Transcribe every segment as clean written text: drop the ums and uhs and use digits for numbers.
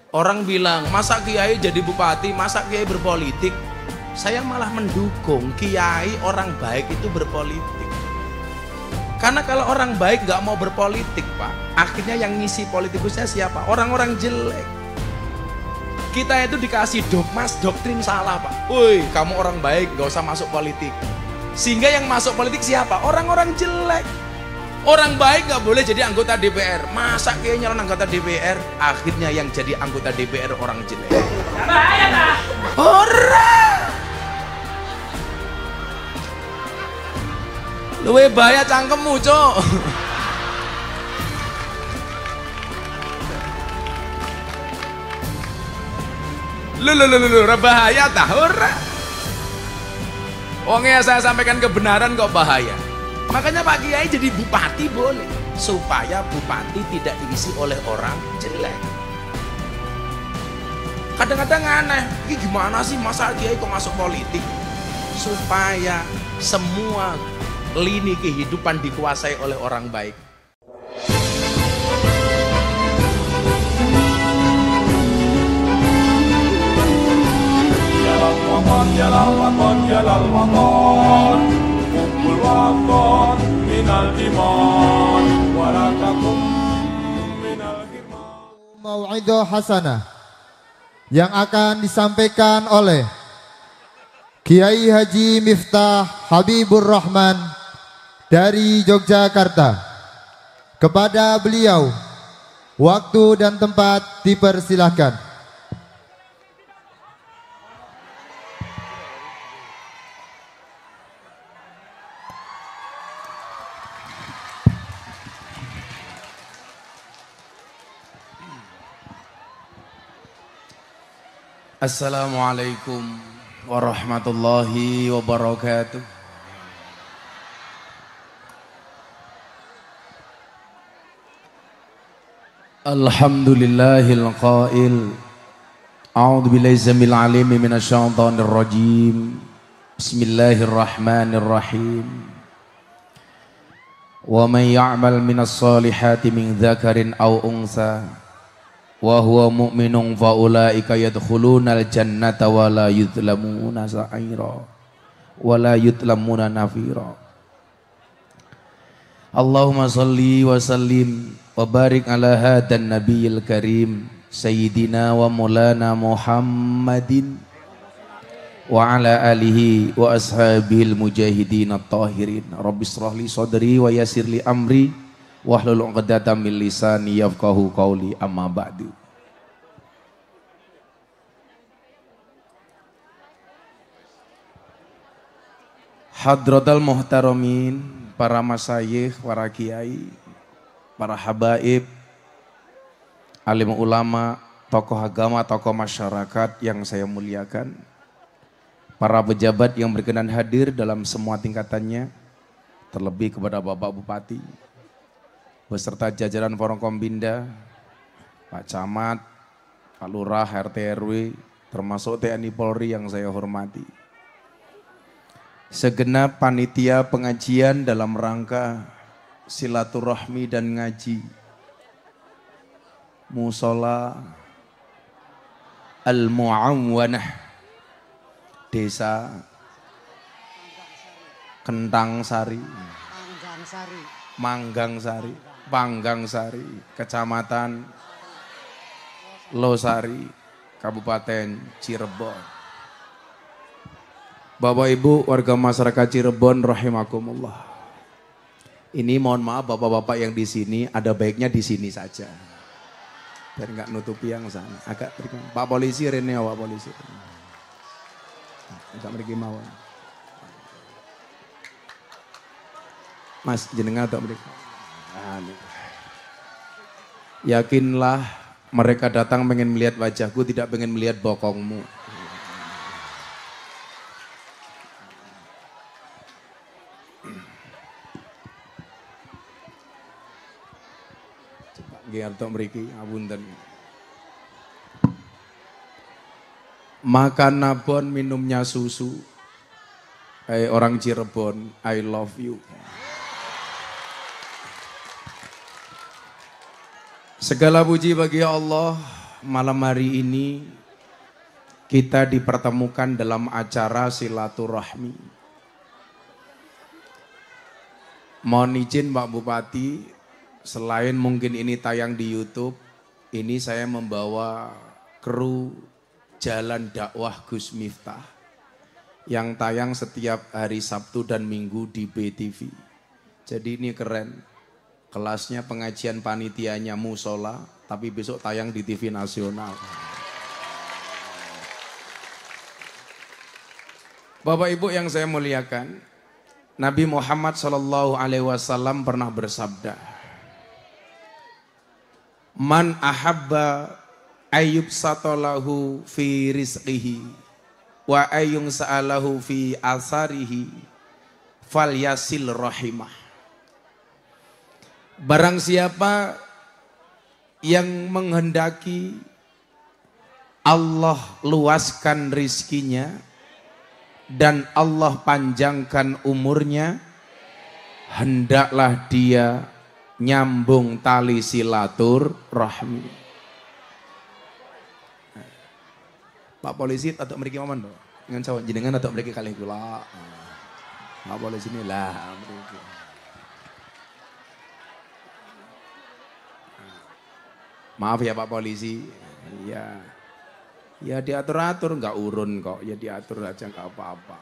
Orang bilang, masa kiai jadi bupati, masa kiai berpolitik? Saya malah mendukung kiai orang baik itu berpolitik. Karena kalau orang baik nggak mau berpolitik, Pak, akhirnya yang ngisi politikusnya siapa? Orang-orang jelek. Kita itu dikasih dogmas, doktrin salah, Pak. Woi, kamu orang baik, nggak usah masuk politik. Sehingga yang masuk politik siapa? Orang-orang jelek. Orang baik nggak boleh jadi anggota DPR. Masa kiai nyalon anggota DPR? Akhirnya yang jadi anggota DPR orang jelek. Bahaya tak? Ora. Luwe bahaya cangkemmu, Cok. Lu, bahaya tak? Ora. Wongnya saya sampaikan kebenaran kok bahaya. Makanya Pak Kiai jadi bupati boleh, supaya bupati tidak diisi oleh orang jelek. Kadang-kadang aneh, ini gimana sih masa Kiai kok masuk politik? Supaya semua lini kehidupan dikuasai oleh orang baik. Mau'idah hasanah yang akan disampaikan oleh Kiai Haji Miftah Habibur Rahman dari Yogyakarta. Kepada beliau, waktu dan tempat dipersilahkan. Assalamualaikum warahmatullahi wabarakatuh. Alhamdulillahil qail. A'udzu billahi samil alim minasyaitonir rajim. Bismillahirrahmanirrahim. Wa man ya'mal minas solihati min dzakarin aw unsa wa huwa mu'minun fa ulaika yadkhulunal jannata wa la yuzlamuna sa'ira wa la yuzlamuna nafira. Allahumma shalli wa sallim wa barik ala hadan nabiyil karim sayyidina wa maulana Muhammadin wa ala alihi wa ashabil mujahidin at-tahirin. Rabbi shrah li sadri wa yassir li amri wahlul 'uqdatam min lisani yafqahu qawli, amma ba'du. Hadratal muhtaramin, para masyayikh, para kiai, para habaib, alim ulama, tokoh agama, tokoh masyarakat yang saya muliakan, para pejabat yang berkenan hadir dalam semua tingkatannya, terlebih kepada Bapak Bupati beserta jajaran Forkombinda, Pak Camat, Pak Lurah, RT RW, termasuk TNI Polri yang saya hormati. Segenap panitia pengajian dalam rangka silaturahmi dan ngaji Musola Al-Mu'awwanah Desa Kentangsari, Panggangsari, Kecamatan Losari, Kabupaten Cirebon. Bapak Ibu warga masyarakat Cirebon rahimakumullah. Ini mohon maaf bapak-bapak yang di sini, ada baiknya di sini saja. Biar nggak nutupi yang sana. Agak berikan. Pak polisi Rene, Pak polisi. Agak mereka mau. Mas jenengan atau mereka. Yakinlah mereka datang pengen melihat wajahku, tidak pengen melihat bokongmu. Giarto mriki apunten. Makan nabon, minumnya susu. Hai orang Cirebon, I love you. Segala puji bagi Allah malam hari ini kita dipertemukan dalam acara silaturahmi. Mohon izin Pak Bupati, selain mungkin ini tayang di YouTube, ini saya membawa kru Jalan Dakwah Gus Miftah yang tayang setiap hari Sabtu dan Minggu di BTV. Jadi ini keren. Kelasnya pengajian panitianya musola, tapi besok tayang di TV nasional. Bapak Ibu yang saya muliakan, Nabi Muhammad SAW pernah bersabda, "Man ahabba ayyub satolahu fi rizqihi wa ayyung sa'alahu fi asarihi fal yasil rahimah." Barang siapa yang menghendaki Allah luaskan rizkinya dan Allah panjangkan umurnya, hendaklah dia nyambung tali silaturahmi. Pak Polisi atau mereka mana? Dengan cawan jenengan atau mereka kali kula. Pak Polisi ini lah mereka. Maaf ya Pak Polisi, ya diatur-atur, nggak urun kok, ya diatur aja nggak apa-apa.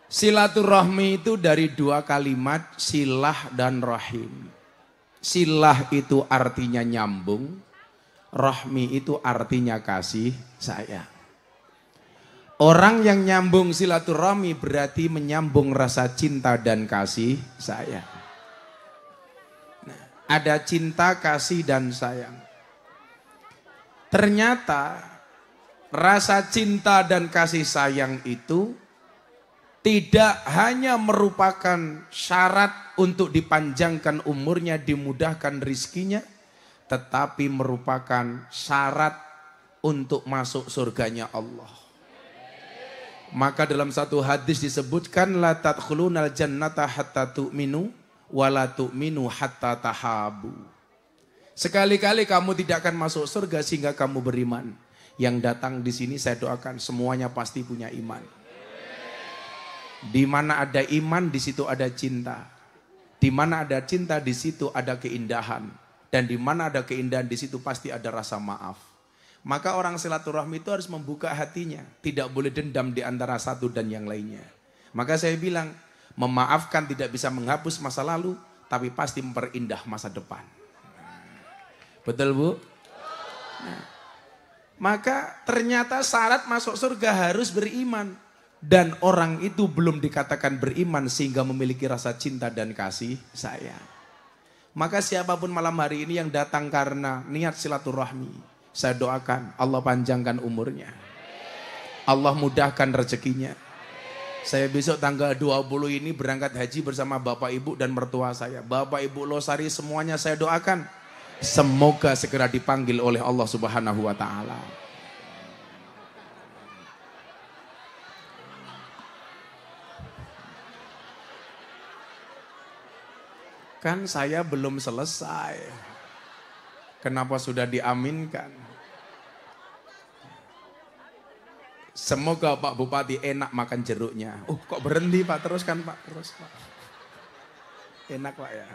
Silaturahmi itu dari dua kalimat, silah dan rahim. Silah itu artinya nyambung, rahmi itu artinya kasih sayang. Orang yang nyambung silaturahmi berarti menyambung rasa cinta dan kasih sayang. Ada cinta, kasih, dan sayang. Ternyata rasa cinta dan kasih sayang itu tidak hanya merupakan syarat untuk dipanjangkan umurnya, dimudahkan rizkinya, tetapi merupakan syarat untuk masuk surganya Allah. Maka dalam satu hadis disebutkan, la tadkhulunal jannata hatta tu'minu wala tu'minu hatta tahabu. Sekali-kali kamu tidak akan masuk surga sehingga kamu beriman. Yang datang di sini saya doakan semuanya pasti punya iman. Di mana ada iman di situ ada cinta. Di mana ada cinta di situ ada keindahan. Dan di mana ada keindahan di situ pasti ada rasa maaf. Maka orang silaturahmi itu harus membuka hatinya. Tidak boleh dendam di antara satu dan yang lainnya. Maka saya bilang, memaafkan tidak bisa menghapus masa lalu, tapi pasti memperindah masa depan. Betul Bu? Nah, maka ternyata syarat masuk surga harus beriman. Dan orang itu belum dikatakan beriman sehingga memiliki rasa cinta dan kasih sayang. Maka siapapun malam hari ini yang datang karena niat silaturahmi, saya doakan Allah panjangkan umurnya. Allah mudahkan rezekinya. Saya besok tanggal 20 ini berangkat haji bersama Bapak Ibu dan mertua saya. Bapak Ibu Losari semuanya saya doakan. Semoga segera dipanggil oleh Allah Subhanahu wa Ta'ala. Kan saya belum selesai. Kenapa sudah diaminkan? Semoga Pak Bupati enak makan jeruknya. Kok berhenti Pak? Teruskan Pak, terus Pak. Enak Pak ya.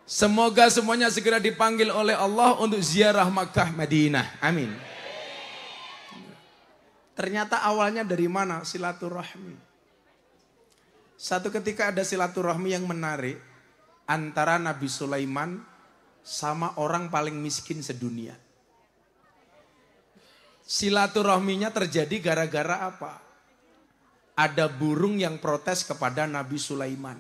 Semoga semuanya segera dipanggil oleh Allah untuk ziarah Makkah Madinah. Amin. Ternyata awalnya dari mana? Silaturahmi. Satu ketika ada silaturahmi yang menarik antara Nabi Sulaiman sama orang paling miskin sedunia. Silaturahminya terjadi gara-gara apa? Ada burung yang protes kepada Nabi Sulaiman.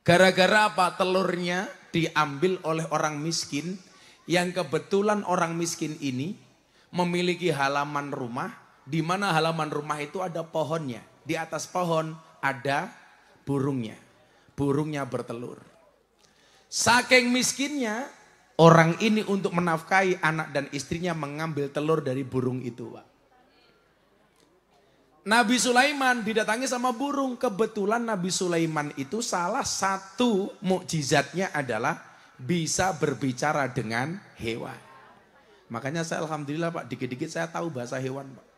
Gara-gara apa? Telurnya diambil oleh orang miskin yang kebetulan orang miskin ini memiliki halaman rumah di mana halaman rumah itu ada pohonnya. Di atas pohon ada burungnya. Burungnya bertelur. Saking miskinnya, orang ini untuk menafkahi anak dan istrinya mengambil telur dari burung itu, Pak. Nabi Sulaiman didatangi sama burung. Kebetulan Nabi Sulaiman itu salah satu mukjizatnya adalah bisa berbicara dengan hewan. Makanya saya alhamdulillah Pak, dikit-dikit saya tahu bahasa hewan Pak.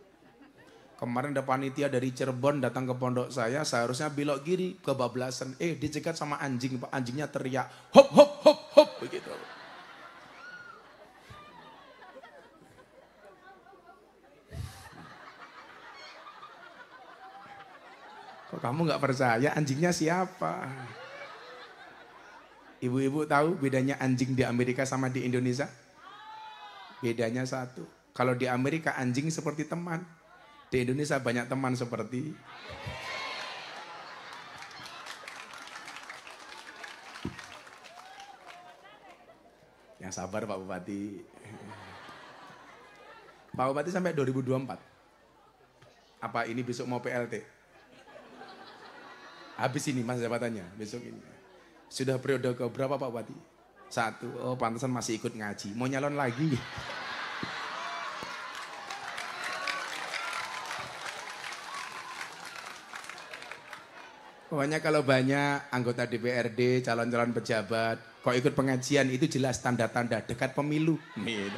Kemarin ada panitia dari Cirebon datang ke pondok saya, seharusnya belok kiri kebablasan. Dicegat sama anjing Pak, anjingnya teriak, hop hop hop hop begitu. Kok kamu nggak percaya anjingnya siapa? Ibu-ibu tahu bedanya anjing di Amerika sama di Indonesia? Bedanya satu. Kalau di Amerika anjing seperti teman. Di Indonesia banyak teman seperti yang sabar Pak Bupati. Pak Bupati sampai 2024. Apa ini besok mau PLT? Habis ini masa jabatannya besok ini. Sudah periode ke berapa Pak Bupati? 1. Oh pantesan masih ikut ngaji. Mau nyalon lagi. Pokoknya kalau banyak anggota DPRD, calon-calon pejabat, kok ikut pengajian itu jelas tanda-tanda dekat pemilu. Gitu.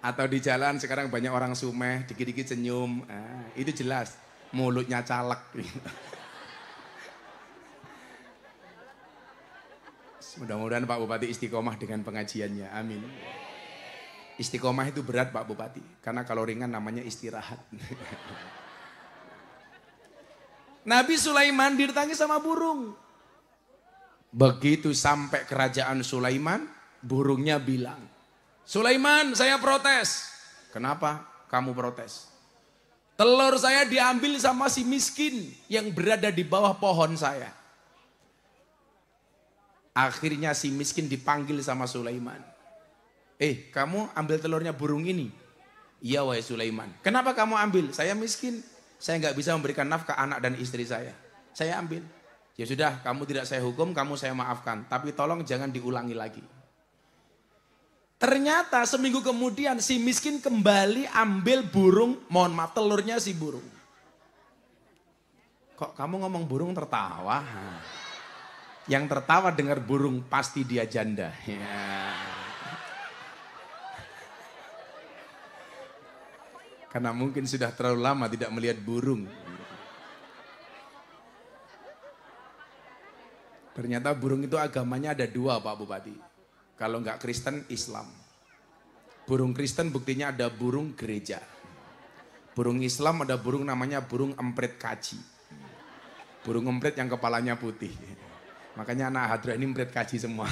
Atau di jalan sekarang banyak orang sumeh, dikit-dikit senyum, itu jelas mulutnya caleg. Mudah-mudahan Pak Bupati istiqomah dengan pengajiannya, amin. Istiqomah itu berat Pak Bupati, karena kalau ringan namanya istirahat. Nabi Sulaiman didatangi sama burung. Begitu sampai kerajaan Sulaiman, burungnya bilang, Sulaiman saya protes. Kenapa kamu protes? Telur saya diambil sama si miskin yang berada di bawah pohon saya. Akhirnya si miskin dipanggil sama Sulaiman. Kamu ambil telurnya burung ini? Iya wahai Sulaiman. Kenapa kamu ambil? Saya miskin. Saya nggak bisa memberikan nafkah anak dan istri saya. Saya ambil. Ya sudah, kamu tidak saya hukum, kamu saya maafkan. Tapi tolong jangan diulangi lagi. Ternyata seminggu kemudian si miskin kembali ambil burung, mohon maaf telurnya si burung. Kok kamu ngomong burung tertawa? Yang tertawa dengar burung pasti dia janda. Ya. Karena mungkin sudah terlalu lama tidak melihat burung. Ternyata burung itu agamanya ada 2 Pak Bupati. Kalau enggak Kristen, Islam. Burung Kristen buktinya ada burung gereja. Burung Islam ada burung namanya burung emprit kaji. Burung emprit yang kepalanya putih. Makanya anak hadra ini emprit kaji semua.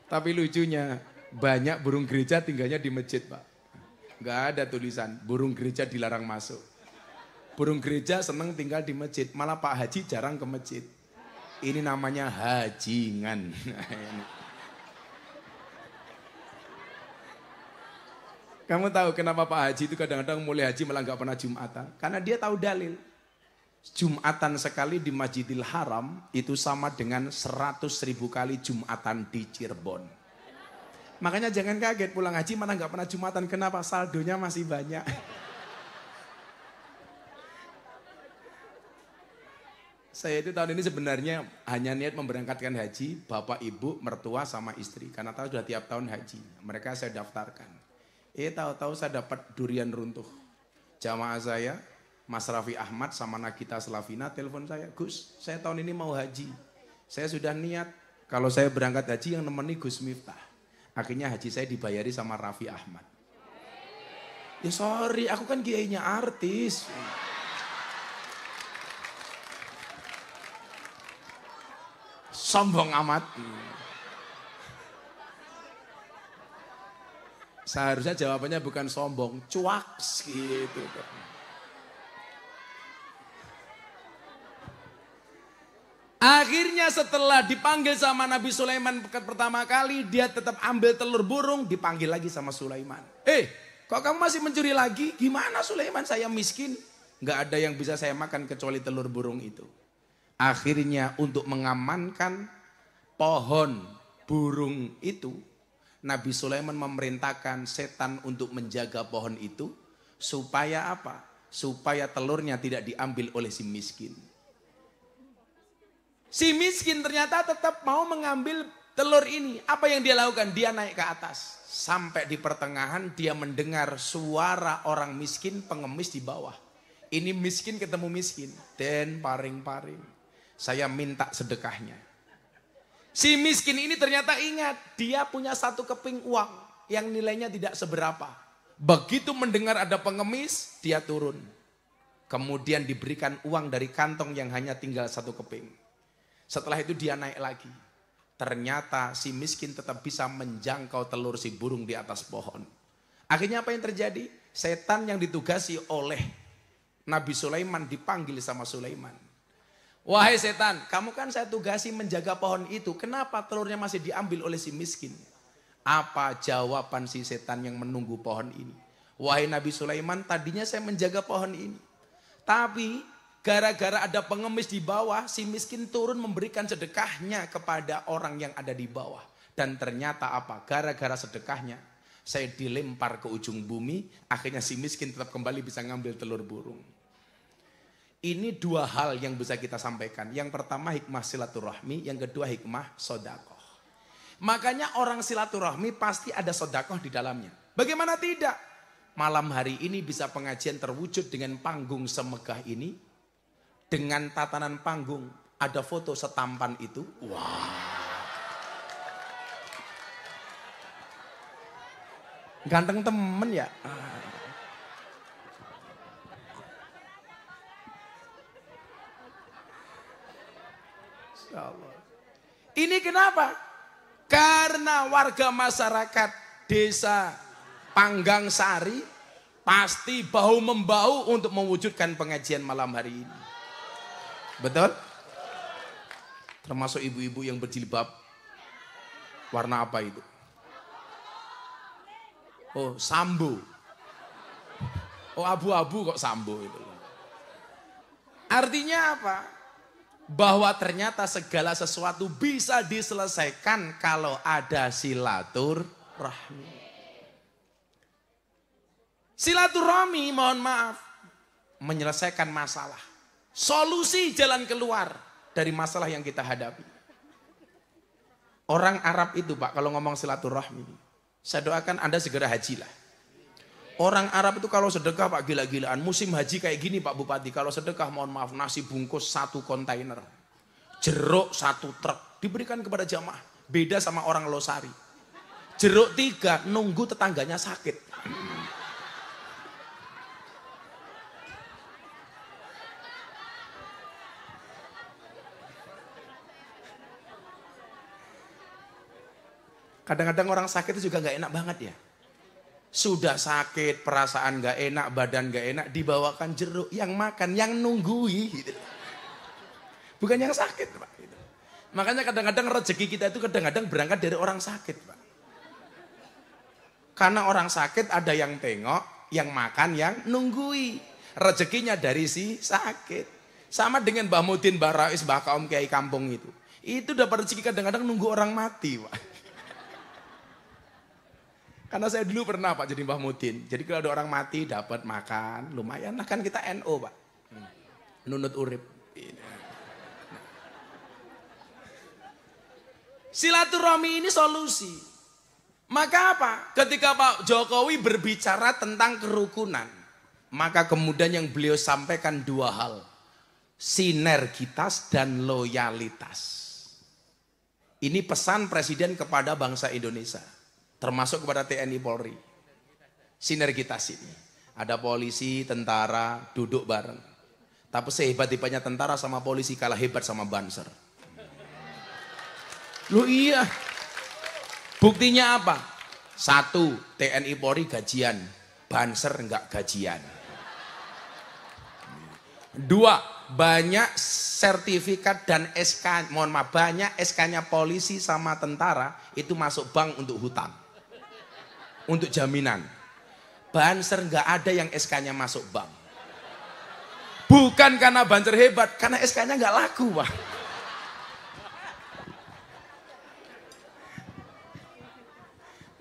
Tapi lucunya, banyak burung gereja tinggalnya di masjid Pak. Nggak ada tulisan burung gereja dilarang masuk. Burung gereja seneng tinggal di masjid. Malah Pak Haji jarang ke masjid. Ini namanya hajingan. Kamu tahu kenapa Pak Haji itu kadang-kadang mulai haji malah nggak pernah Jumatan? Karena dia tahu dalil. Jumatan sekali di Masjidil Haram itu sama dengan 100.000 kali Jumatan di Cirebon. Makanya jangan kaget pulang haji mana nggak pernah Jumatan. Kenapa? Saldonya masih banyak. Saya itu tahun ini sebenarnya hanya niat memberangkatkan haji bapak ibu mertua sama istri. Karena tahu sudah tiap tahun haji. Mereka saya daftarkan. Tahu-tahu saya dapat durian runtuh. Jamaah saya Mas Raffi Ahmad sama Nagita Slavina telepon saya. Gus saya tahun ini mau haji. Saya sudah niat kalau saya berangkat haji yang nemeni Gus Miftah. Akhirnya haji saya dibayari sama Raffi Ahmad. Ya sorry, aku kan kiainya artis. Sombong amat. Seharusnya jawabannya bukan sombong, cuaks gitu. Akhirnya setelah dipanggil sama Nabi Sulaiman pertama kali, dia tetap ambil telur burung, dipanggil lagi sama Sulaiman. Kok kamu masih mencuri lagi? Gimana Sulaiman, saya miskin. Gak ada yang bisa saya makan kecuali telur burung itu. Akhirnya untuk mengamankan pohon burung itu, Nabi Sulaiman memerintahkan setan untuk menjaga pohon itu supaya apa? Supaya telurnya tidak diambil oleh si miskin. Si miskin ternyata tetap mau mengambil telur ini. Apa yang dia lakukan? Dia naik ke atas. Sampai di pertengahan dia mendengar suara orang miskin pengemis di bawah. Ini miskin ketemu miskin. Den paring-paring. Saya minta sedekahnya. Si miskin ini ternyata ingat. Dia punya satu keping uang yang nilainya tidak seberapa. Begitu mendengar ada pengemis, dia turun. Kemudian diberikan uang dari kantong yang hanya tinggal satu keping. Setelah itu dia naik lagi. Ternyata si miskin tetap bisa menjangkau telur si burung di atas pohon. Akhirnya apa yang terjadi? Setan yang ditugasi oleh Nabi Sulaiman dipanggil sama Sulaiman. Wahai setan, kamu kan saya tugasi menjaga pohon itu. Kenapa telurnya masih diambil oleh si miskin? Apa jawaban si setan yang menunggu pohon ini? Wahai Nabi Sulaiman, tadinya saya menjaga pohon ini. Tapi gara-gara ada pengemis di bawah, si miskin turun memberikan sedekahnya kepada orang yang ada di bawah. Dan ternyata apa? Gara-gara sedekahnya, saya dilempar ke ujung bumi, akhirnya si miskin tetap kembali bisa ngambil telur burung. Ini dua hal yang bisa kita sampaikan. Yang pertama hikmah silaturahmi, yang kedua hikmah sodakoh. Makanya orang silaturahmi pasti ada sodakoh di dalamnya. Bagaimana tidak? Malam hari ini bisa pengajian terwujud dengan panggung semegah ini. Dengan tatanan panggung, ada foto setampan itu. Wah. Ganteng temen ya. Ini kenapa? Karena warga masyarakat desa Panggang Sari pasti bahu-membahu untuk mewujudkan pengajian malam hari ini. Betul? Termasuk ibu-ibu yang berjilbab. Warna apa itu? Oh, sambo. Oh, abu-abu kok sambo itu. Artinya apa? Bahwa ternyata segala sesuatu bisa diselesaikan kalau ada silaturahmi. Silaturahmi, mohon maaf, menyelesaikan masalah. Solusi jalan keluar dari masalah yang kita hadapi. Orang Arab itu Pak, kalau ngomong silaturahmi, saya doakan Anda segera hajilah. Orang Arab itu kalau sedekah Pak gila-gilaan. Musim haji kayak gini Pak Bupati, kalau sedekah mohon maaf nasi bungkus 1 kontainer. Jeruk 1 truk diberikan kepada jamaah. Beda sama orang Losari. Jeruk 3 nunggu tetangganya sakit. Kadang-kadang orang sakit itu juga gak enak banget ya. Sudah sakit, perasaan gak enak, badan gak enak, dibawakan jeruk. Yang makan, yang nunggui. Gitu. Bukan yang sakit Pak. Gitu. Makanya kadang-kadang rezeki kita itu kadang-kadang berangkat dari orang sakit Pak. Karena orang sakit ada yang tengok, yang makan, yang nunggui. Rezekinya dari si sakit. Sama dengan Mbah Mudin, Mbah Rais, Mbah Kaum Kiai Kampung itu. Itu dapat rezeki kadang-kadang nunggu orang mati Pak. Karena saya dulu pernah Pak jadi Mbah Mudin. Jadi kalau ada orang mati dapat makan, lumayan lah kan kita NO Pak. Nunut urip. Silaturahmi ini solusi. Maka apa? Ketika Pak Jokowi berbicara tentang kerukunan, maka kemudian yang beliau sampaikan 2 hal. Sinergitas dan loyalitas. Ini pesan Presiden kepada bangsa Indonesia. Termasuk kepada TNI Polri. Sinergitas ini. Ada polisi, tentara, duduk bareng. Tapi sehebat-hebatnya tentara sama polisi kalah hebat sama Banser. Loh iya. Buktinya apa? 1, TNI Polri gajian. Banser enggak gajian. 2, banyak sertifikat dan SK, mohon maaf, banyak SK-nya polisi sama tentara itu masuk bank untuk hutang. Untuk jaminan. Banser nggak ada yang SK-nya masuk bank. Bukan karena Banser hebat, karena SK-nya nggak laku Pak.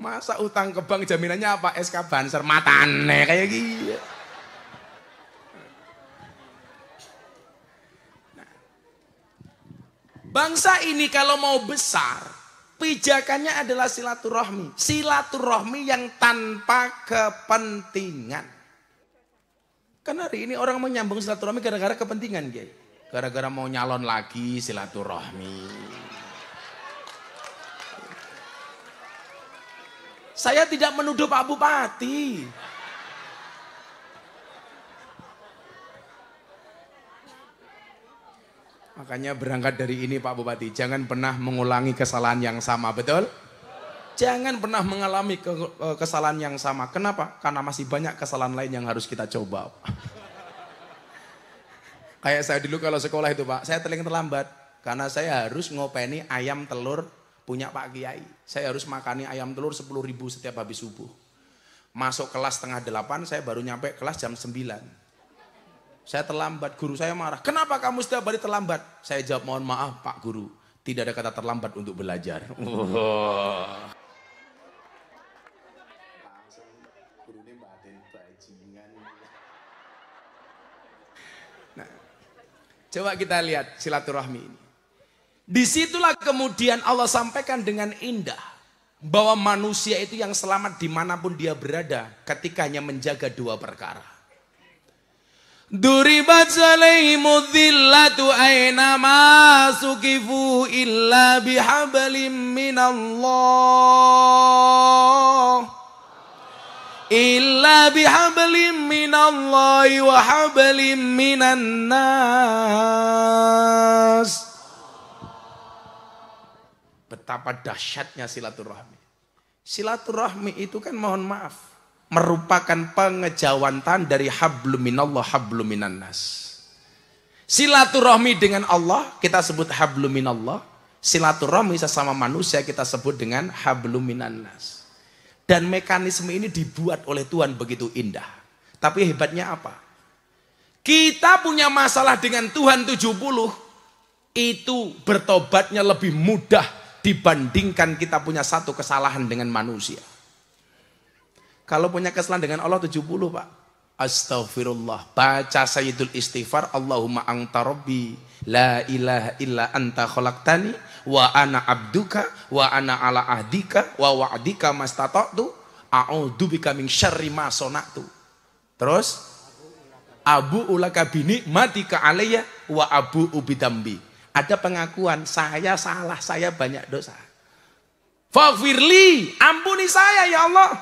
Masa utang ke bank jaminannya apa? SK Banser matane kayak gitu. Nah, bangsa ini kalau mau besar, pijakannya adalah silaturahmi. Silaturahmi yang tanpa kepentingan. Kan hari ini orang menyambung silaturahmi gara-gara kepentingan, Kiai. Gara-gara mau nyalon lagi silaturahmi. Saya tidak menuduh Pak Bupati. Makanya berangkat dari ini Pak Bupati, jangan pernah mengulangi kesalahan yang sama, betul? Jangan pernah mengalami kesalahan yang sama. Kenapa? Karena masih banyak kesalahan lain yang harus kita coba. Kayak saya dulu kalau sekolah itu Pak, saya terlambat. Karena saya harus ngopeni ayam telur punya Pak Kiai. Saya harus makani ayam telur 10.000 setiap habis subuh. Masuk kelas setengah 8, saya baru nyampe kelas jam 9. Saya terlambat, guru saya marah. Kenapa kamu setiap hari terlambat? Saya jawab, mohon maaf Pak Guru, tidak ada kata terlambat untuk belajar. Nah, coba kita lihat silaturahmi ini. Disitulah kemudian Allah sampaikan dengan indah bahwa manusia itu yang selamat dimanapun dia berada ketika hanya menjaga dua perkara. Duribat alaihimu dhillatu aynama sukifu illa bihablim minallah illa bihablim minallahi wa hablim minan nas. Betapa dahsyatnya silaturahmi. Silaturahmi itu kan mohon maaf, merupakan pengejawantan dari hablum minallah hablum minan nas. Silaturahmi dengan Allah kita sebut hablum minallah. Silaturahmi sesama manusia kita sebut dengan hablum minan nas. Dan mekanisme ini dibuat oleh Tuhan begitu indah. Tapi hebatnya apa? Kita punya masalah dengan Tuhan 70, itu bertobatnya lebih mudah dibandingkan kita punya satu kesalahan dengan manusia. Kalau punya kesalahan dengan Allah 70 Pak, astaghfirullah, baca sayyidul istighfar, Allahumma anta rabbi la ilaha illa anta khalaqtani wa ana abduka wa ana ala ahdika wa wa'dika mastata'tu a'udzubika min syarri ma sana'tu. Terus abu ulaka bini matika alayya wa abu ubidambi. Ada pengakuan, saya salah, saya banyak dosa. Faghfirli, ampuni saya ya Allah.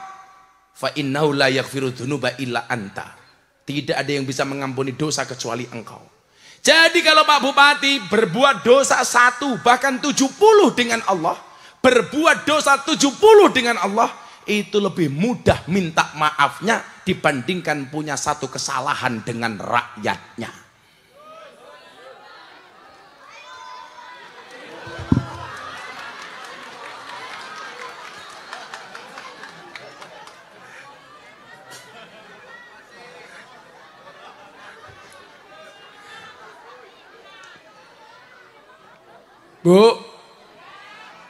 Fa innahu la yaghfiru dzunuba illa anta. Tidak ada yang bisa mengampuni dosa kecuali engkau. Jadi kalau Pak Bupati berbuat dosa 1 bahkan 70 dengan Allah, berbuat dosa 70 dengan Allah, itu lebih mudah minta maafnya dibandingkan punya satu kesalahan dengan rakyatnya. Bu,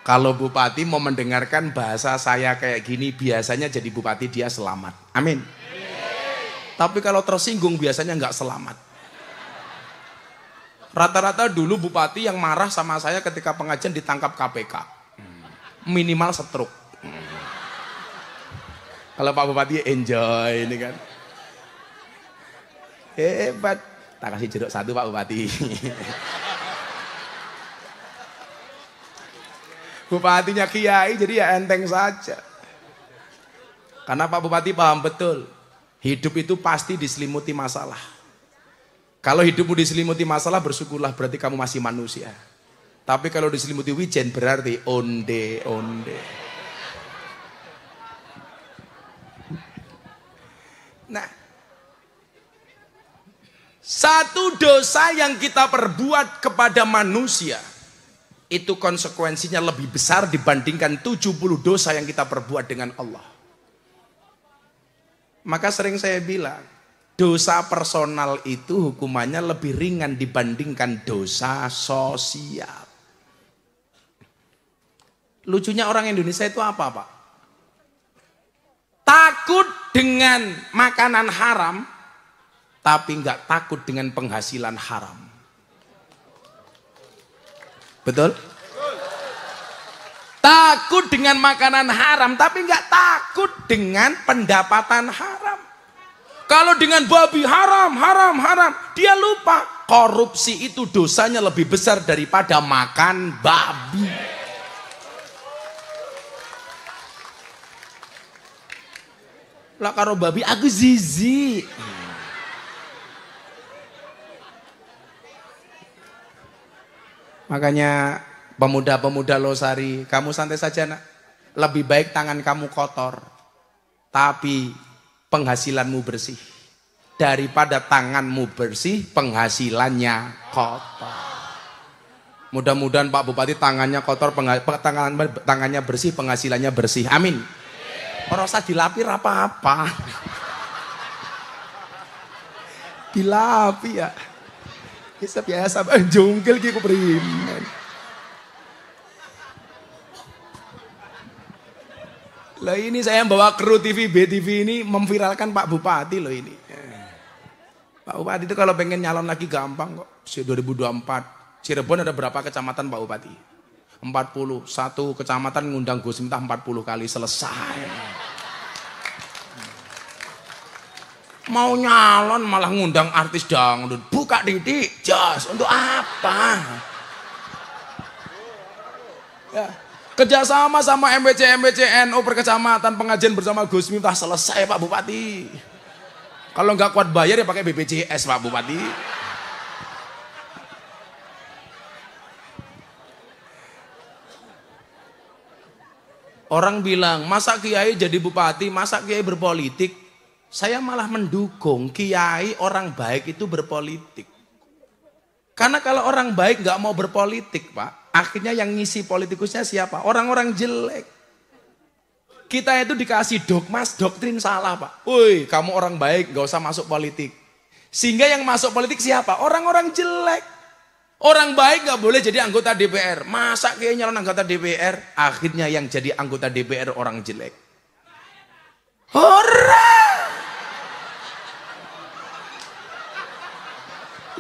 kalau bupati mau mendengarkan bahasa saya kayak gini, biasanya jadi bupati dia selamat. Amin. Tapi kalau tersinggung biasanya nggak selamat. Rata-rata dulu bupati yang marah sama saya ketika pengajian ditangkap KPK. Minimal stroke. Kalau Pak Bupati enjoy ini kan. Hebat. Tak kasih jeruk 1 Pak Bupati. Bupatinya kiai jadi ya enteng saja. Karena Pak Bupati paham betul, hidup itu pasti diselimuti masalah. Kalau hidupmu diselimuti masalah, bersyukurlah, berarti kamu masih manusia. Tapi kalau diselimuti wijen berarti onde-onde. Nah, satu dosa yang kita perbuat kepada manusia itu konsekuensinya lebih besar dibandingkan 70 dosa yang kita perbuat dengan Allah. Maka sering saya bilang, dosa personal itu hukumannya lebih ringan dibandingkan dosa sosial. Lucunya orang Indonesia itu apa Pak? Takut dengan makanan haram, tapi nggak takut dengan penghasilan haram. Betul? Takut dengan makanan haram, tapi nggak takut dengan pendapatan haram. Kalau dengan babi haram, dia lupa korupsi itu dosanya lebih besar daripada makan babi. Lah karo babi aku zizi. Makanya pemuda-pemuda Losari, kamu santai saja nak. Lebih baik tangan kamu kotor, tapi penghasilanmu bersih. Daripada tanganmu bersih, penghasilannya kotor. Mudah-mudahan Pak Bupati tangannya kotor, tangannya bersih, penghasilannya bersih. Amin. Ora usah dilapir apa-apa. Dilapi ya. Bisa biasa, jungkil ki kuprimen. Lah ini saya bawa kru TV BTV ini memviralkan Pak Bupati loh ini. Pak Bupati itu kalau pengen nyalon lagi gampang kok. 2024 Cirebon ada berapa kecamatan Pak Bupati? 41 kecamatan ngundang Gus Miftah 40 kali selesai. Mau nyalon malah ngundang artis dangdut, buka titik jas untuk apa? Ya, kerjasama sama MBC NU perkecamatan pengajian bersama Gus Miftah selesai Pak Bupati. Kalau nggak kuat bayar ya pakai BPJS Pak Bupati. Orang bilang masa kiai jadi bupati, masa kiai berpolitik? Saya malah mendukung kiai orang baik itu berpolitik. Karena kalau orang baik nggak mau berpolitik Pak, akhirnya yang ngisi politikusnya siapa? Orang-orang jelek. Kita itu dikasih dogmas, doktrin salah Pak. Woi, kamu orang baik nggak usah masuk politik. Sehingga yang masuk politik siapa? Orang-orang jelek. Orang baik nggak boleh jadi anggota DPR. Masa kiai nyalon anggota DPR? Akhirnya yang jadi anggota DPR orang jelek. Hurra!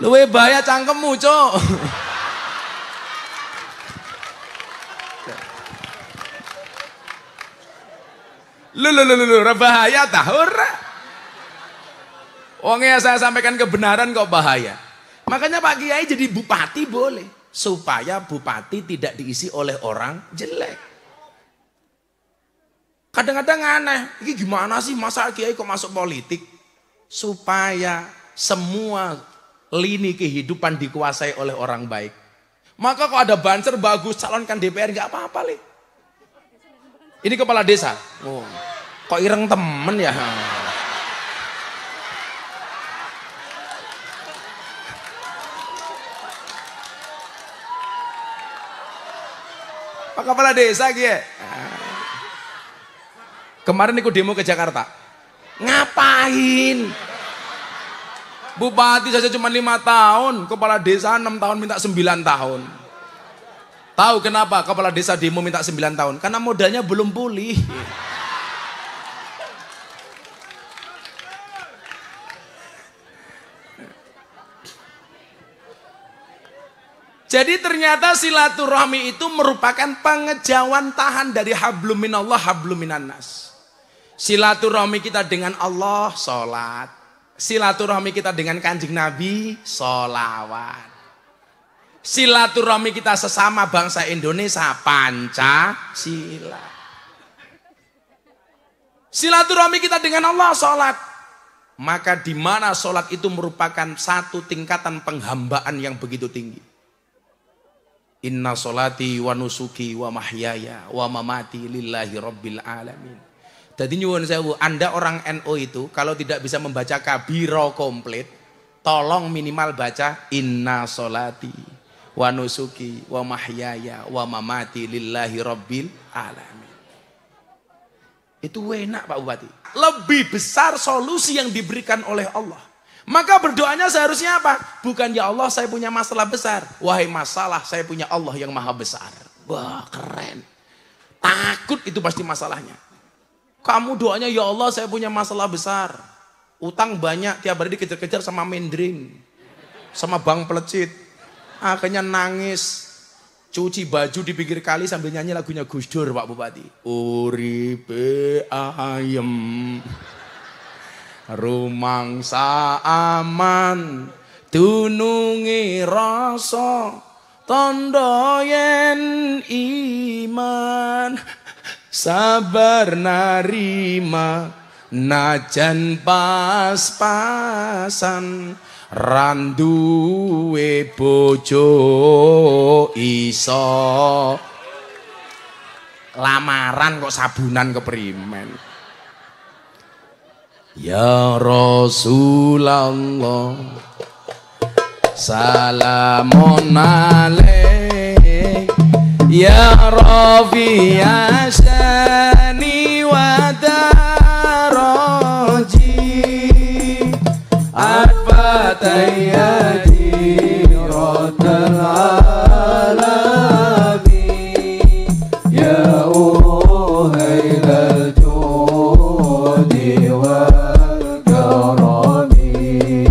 Luwe bahaya cangkemmu, Cok. Lu, bahaya tah, ora. Wongnya saya sampaikan kebenaran kok bahaya. Makanya Pak Kiai jadi bupati boleh, supaya bupati tidak diisi oleh orang jelek. Kadang-kadang aneh, ini gimana sih masa Kiai kok masuk politik? Supaya semua lini kehidupan dikuasai oleh orang baik. Maka kalau ada banser bagus calonkan DPR nggak apa-apa Le. Ini kepala desa. Oh, kok ireng temen ya. Pak kepala desa gitu. Kemarin ikut demo ke Jakarta. Ngapain? Bupati saja cuma 5 tahun, kepala desa 6 tahun minta 9 tahun. Tahu kenapa kepala desa demo minta 9 tahun? Karena modalnya belum pulih. Jadi ternyata silaturahmi itu merupakan pengejauhan tahan dari hablum minallah, hablum minannas. Silaturahmi kita dengan Allah, sholat. Silaturahmi kita dengan Kanjeng Nabi, sholawat. Silaturahmi kita sesama bangsa Indonesia, Pancasila. Silaturahmi kita dengan Allah, sholat. Maka di mana sholat itu merupakan satu tingkatan penghambaan yang begitu tinggi. Inna sholati wa nusuki wa mahyaya wa mamati lillahi rabbil alamin. Jadi nyuwun sewu, Anda orang NU itu kalau tidak bisa membaca kabiro komplit, tolong minimal baca inna sholati wa nusuki wa mahyaya wa mamati lillahi rabbil alamin. Itu enak Pak Bupati. Lebih besar solusi yang diberikan oleh Allah. Maka berdoanya seharusnya apa? Bukan ya Allah saya punya masalah besar. Wahai masalah saya punya Allah yang maha besar. Wah keren. Takut itu pasti masalahnya. Kamu doanya, ya Allah saya punya masalah besar. Utang banyak, tiap hari dikejar-kejar sama mendring. Sama bang pelecit. Akhirnya nangis. Cuci baju di pinggir kali sambil nyanyi lagunya Gus Dur, Pak Bupati. Uripe ayem. Rumangsa aman. Dunungi rasa. Tondo yen iman. Sabar narima najan pas-pasan randuwe bojo iso lamaran kok sabunan keprimen. Ya Rasulullah salamun alaik ya Rafi asyani wa daraji At-Fatayati Rotal Alami Ya Uhailal Judi wal Karami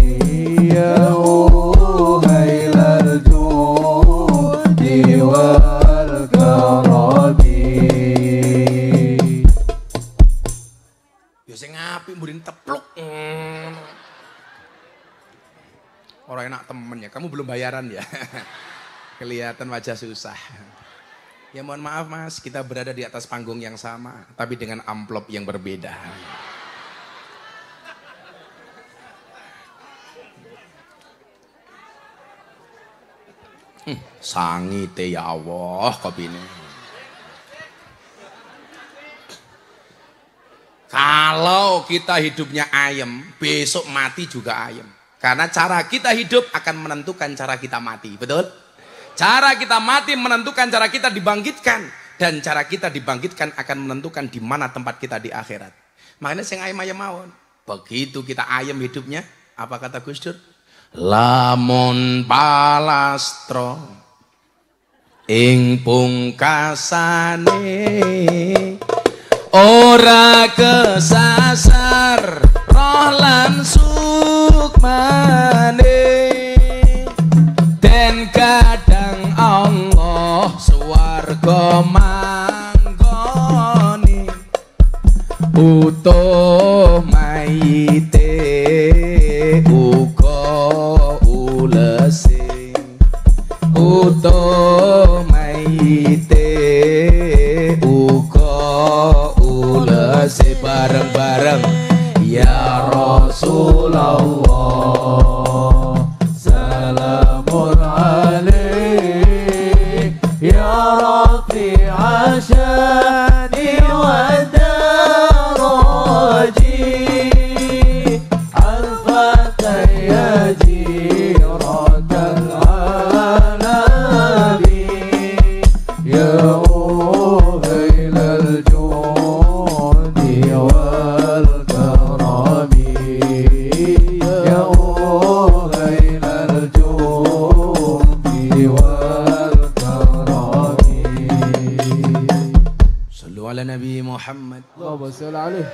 Ya Uhailal Judi wal Karami. Ya sing apik mburin tepluk. Orang enak temen ya, kamu belum bayaran ya. Kelihatan wajah susah. Ya mohon maaf mas, kita berada di atas panggung yang sama, tapi dengan amplop yang berbeda. Sangite ya Allah kopi ini. Kalau kita hidupnya ayem, besok mati juga ayem. Karena cara kita hidup akan menentukan cara kita mati, betul? Cara kita mati menentukan cara kita dibangkitkan, dan cara kita dibangkitkan akan menentukan di mana tempat kita di akhirat. Makanya sing ayem-ayem mawon. Begitu kita ayem hidupnya, apa kata Gus Dur? Lamun palastro ing pungkasane ora kesasar roh lan sukmane den kadang Allah swarga manggone utuh mayite uga ulese utuh mayite uga ulese bareng-bareng ya Rasulullah salamun alaik ya Rafi asyani wa daraji al-fatayati radal alami ya uhailal judi wal karami ya uhailal judi wal karami. Sallu ala Nabi Muhammad. Allahumma sholli alaihi.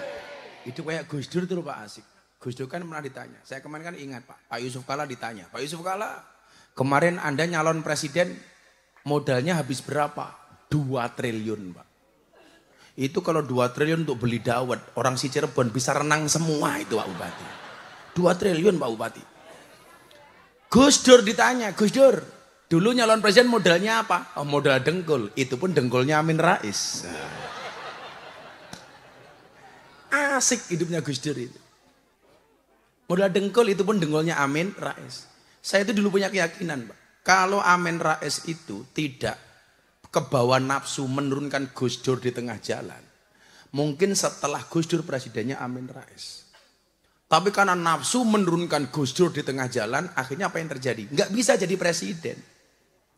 Itu kayak Gus Dur tuh Pak Asik. Gus Dur kan pernah ditanya. Saya kemarin kan ingat Pak Yusuf Kalla ditanya. Pak Yusuf Kalla, kemarin Anda nyalon presiden modalnya habis berapa? 2 triliun Pak. Itu kalau 2 triliun untuk beli dawet, orang si Cirebon bisa renang semua itu Pak Bupati. 2 triliun Pak Bupati. Gus Dur ditanya, Gus Dur, dulu nyalon presiden modalnya apa? Oh, modal dengkul. Itu pun dengkulnya Amin Rais. Asik hidupnya Gus Dur itu. Modal dengkul itu pun dengkulnya Amin Rais. Saya itu dulu punya keyakinan, Pak. Kalau Amin Rais itu tidak kebawa nafsu menurunkan Gus Dur di tengah jalan, mungkin setelah Gus Dur presidennya Amin Rais. Tapi karena nafsu menurunkan Gus Dur di tengah jalan, akhirnya apa yang terjadi? Nggak bisa jadi presiden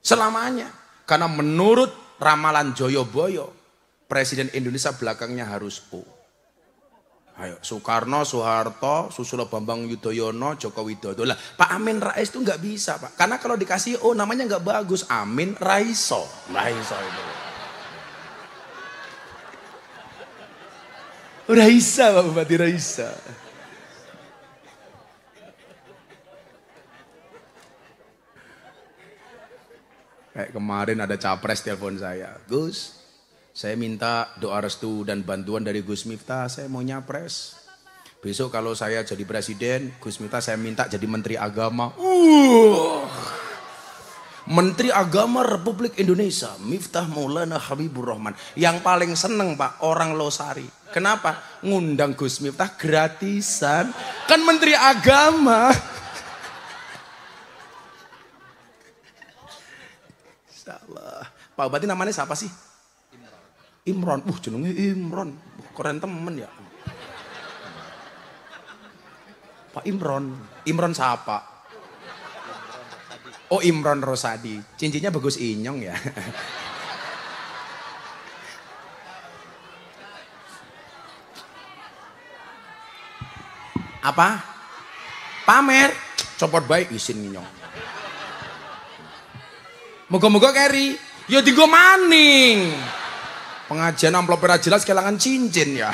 selamanya. Karena menurut ramalan Joyoboyo, presiden Indonesia belakangnya harus O. Ayo, Soekarno, Soeharto, Susilo Bambang Yudhoyono, Joko Widodo. Lah, Pak Amin Rais itu nggak bisa, Pak. Karena kalau dikasih O namanya nggak bagus. Amin Raiso. Raiso itu. Raisa Pak Bupati, Raisa. Kayak kemarin ada capres telepon saya, Gus, saya minta doa restu dan bantuan dari Gus Miftah, saya mau nyapres. Besok kalau saya jadi presiden, Gus Miftah saya minta jadi menteri agama. Menteri Agama Republik Indonesia, Miftah Maulana Habibur Rahman. Yang paling seneng Pak, orang Losari. Kenapa? Ngundang Gus Miftah gratisan. Kan Menteri Agama. Insyaallah. Pak Bupati namanya siapa sih? Imron. Jenengnya Imron. Keren temen ya. Pak Imron. Imron siapa? Oh, Imron Rosadi. Cincinnya bagus inyong ya. Apa? Pamer. Copot baik isin inyong. Moga-moga keri. Ya digo maning. Pengajian amplop ora jelas kelangan cincin ya.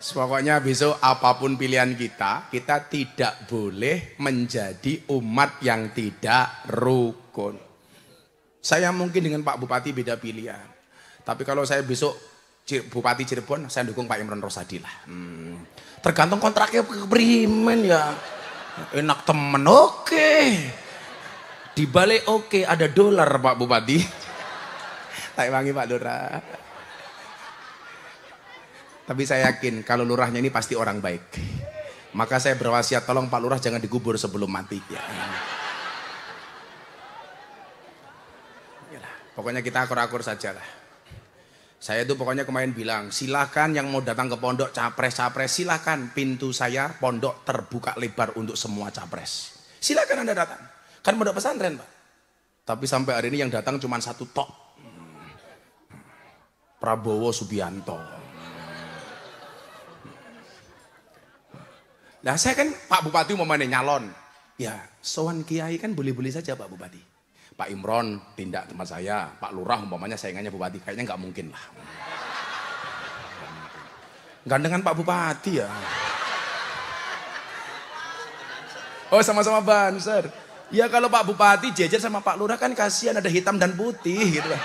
Pokoknya besok apapun pilihan kita tidak boleh menjadi umat yang tidak rukun. Saya mungkin dengan Pak Bupati beda pilihan. Tapi kalau saya besok Bupati Cirebon, saya dukung Pak Imron Rosadi lah. Tergantung kontraknya keprimen ya. Enak temen, oke. Dibalik oke, ada dolar Pak Bupati. Tak wangi Pak Lurah. Tapi saya yakin kalau lurahnya ini pasti orang baik. Maka saya berwasiat tolong Pak Lurah jangan dikubur sebelum mati. Ya. Yalah, pokoknya kita akur-akur saja lah. Saya tuh pokoknya kemarin bilang, silakan yang mau datang ke pondok capres-capres, silakan, pintu saya pondok terbuka lebar untuk semua capres. Silakan Anda datang. Kan pondok pesantren Pak. Tapi sampai hari ini yang datang cuma satu tok. Prabowo Subianto. Nah saya kan Pak Bupati umpamanya nyalon. Ya sowan kiai kan boleh-boleh saja Pak Bupati. Pak Imron tindak tempat saya. Pak Lurah umpamanya saingannya Bupati. Kayaknya nggak mungkin lah. Gandengan Pak Bupati ya. Oh sama-sama banser. Ya kalau Pak Bupati jejer sama Pak Lurah kan kasihan ada hitam dan putih gitu lah.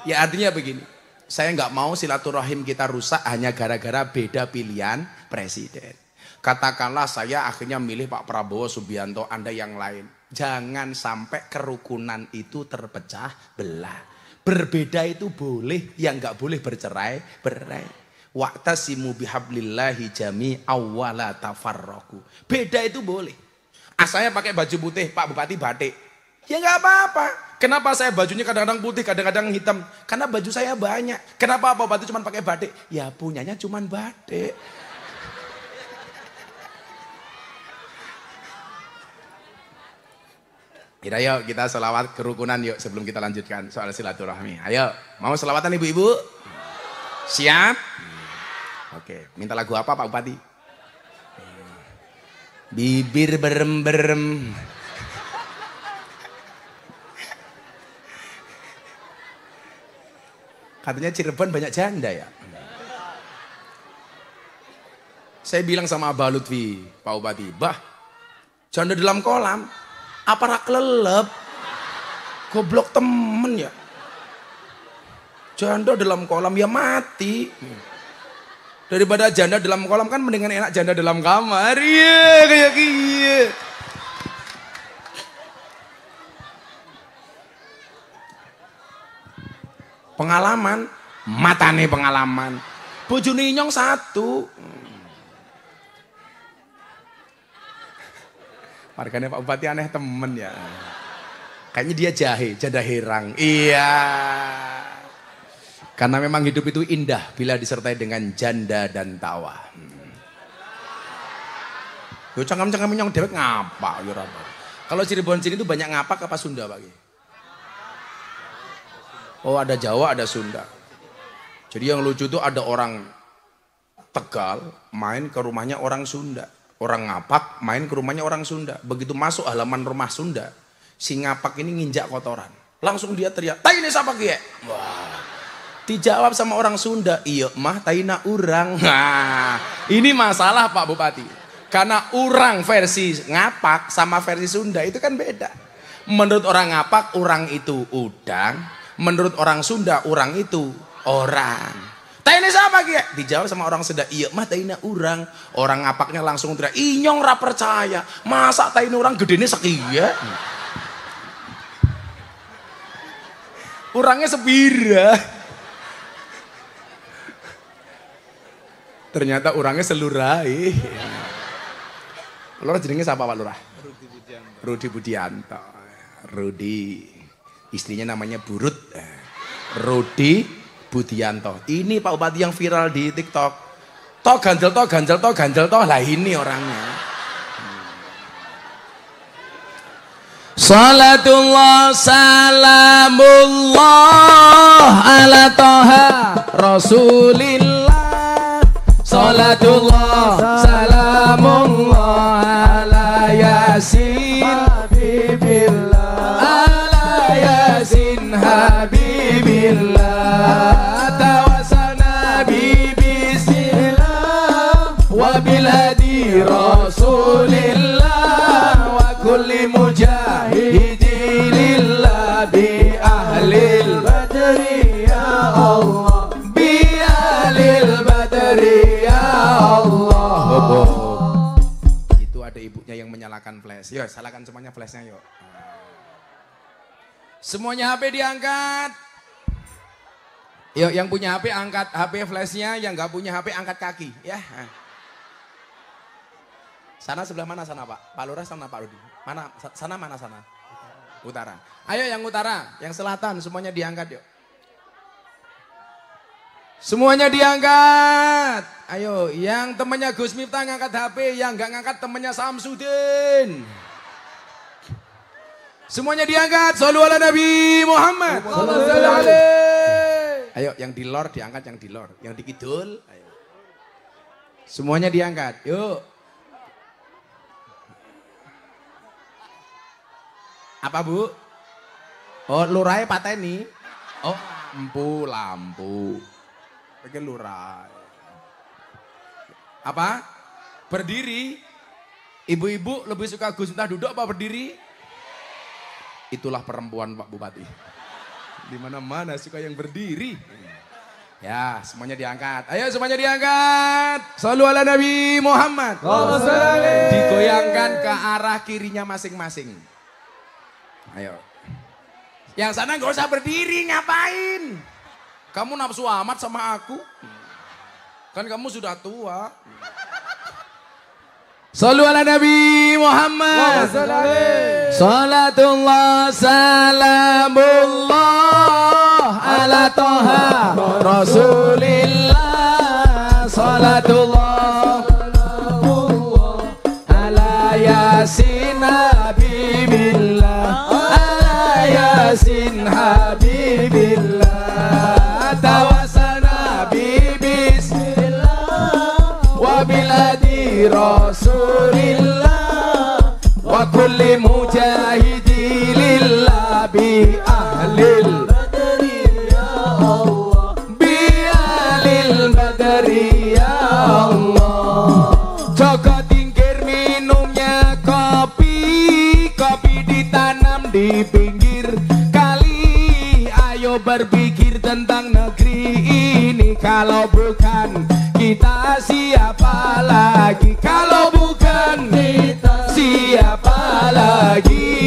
Ya artinya begini, saya nggak mau silaturahim kita rusak hanya gara-gara beda pilihan presiden. Katakanlah saya akhirnya milih Pak Prabowo Subianto, Anda yang lain. Jangan sampai kerukunan itu terpecah belah. Berbeda itu boleh, yang nggak boleh bercerai-berai. Wa'tasimu bihablillahi jami'aw wa la tafarraqu. Beda itu boleh. Saya pakai baju putih, Pak Bupati batik. Ya nggak apa-apa. Kenapa saya bajunya kadang-kadang putih, kadang-kadang hitam? Karena baju saya banyak. Kenapa Pak Bupati cuma pakai batik? Ya punyanya cuma batik. Ayo kita selawat kerukunan yuk sebelum kita lanjutkan soal silaturahmi. Ayo, mau selawatan ibu-ibu? Siap? Oke, minta lagu apa Pak Bupati? Bibir berem-berem. Katanya Cirebon banyak janda ya. Saya bilang sama Abah Lutfi, Pak Bupati, Bah, janda dalam kolam, apa rak lelep? Goblok temen ya. Janda dalam kolam ya mati. Daripada janda dalam kolam kan mendingan enak janda dalam kamar. Iya kayak gini. Pengalaman, matane pengalaman. Bojone nyong satu. Warganya Pak Bupati aneh temen ya. Kayaknya dia jahe, janda herang. Iya. Karena memang hidup itu indah bila disertai dengan janda dan tawa. Yo cangkem-cangkem nyong dewek ngapa yo apa. Kalau Cirebon sini itu banyak ngapak apa Sunda Pak? Oh ada Jawa, ada Sunda. Jadi yang lucu tuh ada orang Tegal main ke rumahnya orang Sunda. Orang ngapak main ke rumahnya orang Sunda. Begitu masuk halaman rumah Sunda, si ngapak ini nginjak kotoran. Langsung dia teriak, "Tai ini siapa kiye?" Wah. Dijawab sama orang Sunda, "Iya mah taina urang." Nah, ini masalah Pak Bupati. Karena urang versi ngapak sama versi Sunda itu kan beda. Menurut orang ngapak, urang itu udang. Menurut orang Sunda, urang itu orang. "Taina siapa kiye?" Dijawab sama orang Sunda, "Iya mah taina urang." Orang ngapaknya langsung teriak, "Inyong ra percaya. Masa taina urang gedene sekiye?" Urangnya sepira. Ternyata urangnya selurai. Lurah jenenge siapa Pak Lurah? Rudi Budianto. Rudi. Istrinya namanya Burut. Rudi Budianto. Ini Pak Bupati yang viral di TikTok. Toh ganjel toh ganjel toh ganjel toh. Lah ini orangnya. Salatullah salamullah ala toha Rasulillah. Salatullah salamullah ala yasin habibillah. Ala yasin habibillah. Tawasana bismillah wa bil hadi Rasulillah wa kulli mujahidilillah bi ahlil badri ya Allah, bi ahlil badri ya Allah. Itu ada ibunya yang menyalakan flash. Yuk, salakan semuanya flashnya yuk. Semuanya HP diangkat. Yuk, yang punya HP angkat HP flashnya, yang nggak punya HP angkat kaki ya. Sana sebelah mana sana Pak? Pak Lurah sana Pak Rudi. Mana? Sana mana sana? Utara. Ayo yang utara, yang selatan semuanya diangkat yuk. Semuanya diangkat. Ayo, yang temannya Gus Miftah ngangkat HP, yang nggak ngangkat temannya Samsudin. Semuanya diangkat. Shollu ala Nabi Muhammad. Ayo, yang di lor diangkat, yang di lor, yang di kidul. Ayo. Semuanya diangkat. Yuk. Apa Bu? Oh lurai pateni. Oh lampu. Pakai lurai. Apa? Berdiri. Ibu-ibu lebih suka Gus Miftah duduk apa berdiri? Itulah perempuan Pak Bupati. Di mana-mana suka yang berdiri. Ya semuanya diangkat. Ayo semuanya diangkat. Shollu ala Nabi Muhammad. Digoyangkan ke arah kirinya masing-masing. Ayo. Yang sana gak usah berdiri, ngapain? Kamu nafsu amat sama aku? Kan kamu sudah tua. Shollu ala Nabi Muhammad. Salatullah salamullah ala toha Rasulillah. Salatullah salamullah ala yasin habibillah. Yasin habibillah. Tawasana bismillah wa bil hadi Rasulillah wa kulli mujahidilillah bi ahlil badri ya Allah, bi ahlil badri ya Allah. Joko tingkir minumnya kopi, kopi ditanam di pinggir kali. Ayo berpikir tentang negeri ini. Kalau bukan kita siapa lagi? Kalau bukan kita siapa lagi?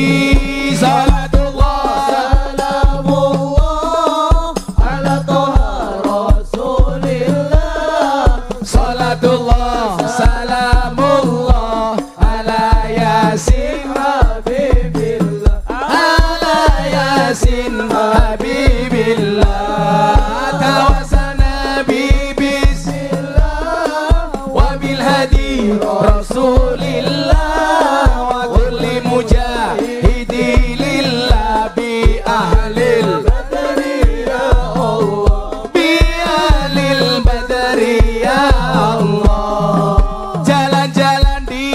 Salatullah salamullah ala toha Rasulillah. Salatullah salamullah ala yasin habibillah. Ala yasin habibillah. Tawasana bismillah wa bil hadi Rasulillah wa kulli mujahidilillah bi ahlil badri ya Allah, bi ahlil badri ya Allah. Jalan-jalan di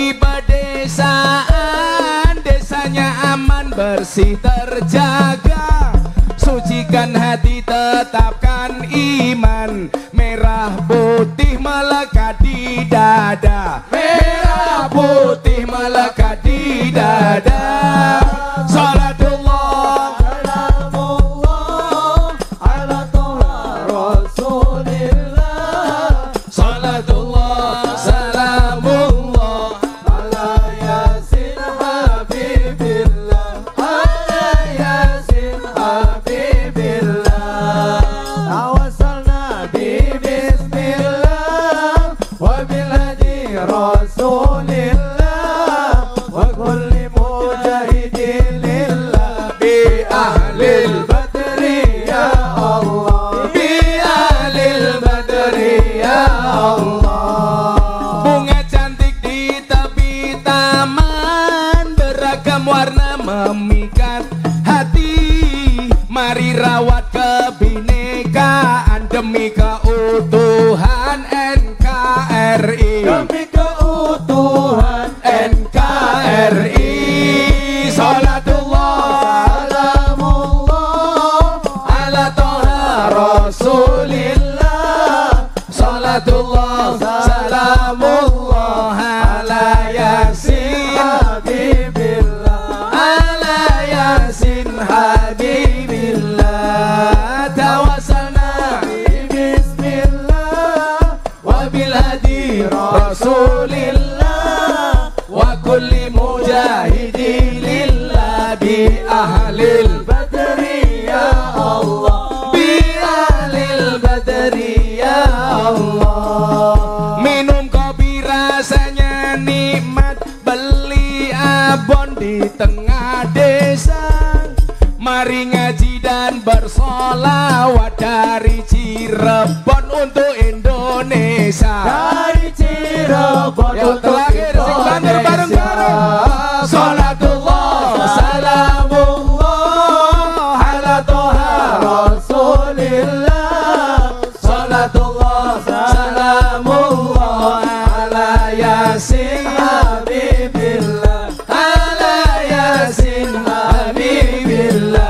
habibillah. Tawassalna bi bismillah wa bil hadi rasulillah wa kulli mujahidin lillah bi ahlil badri ya Allah, bi ahlil badri ya Allah. Bunga cantik di tepi taman, beragam warna memikat hati. Mari rawat kebinekaan demi keutuhan NKRI, Demi keutuhan NKRI. Salatullah salamullah ala toha rasulillah. Salatullah salamullah ala yasin Habibillah, ala yasin habibillah. Tawassalna bismillah wa bil hadi rasulillah wa kulli mujahidin lillah bi ahlil badri ya Allah, bi ahlil badri ya Allah. Minum kopi rasanya nikmat, beli abon di tengah desa. Mari ngaji dan bersolawat dari Cirebon untuk Indonesia. dari Cirebon Yang untuk terakhir sing banter bareng-bareng. Salatullah salamullah ala toha rasulillah. Salatullah salamullah ala yasin Habibillah, ala yasin habibillah.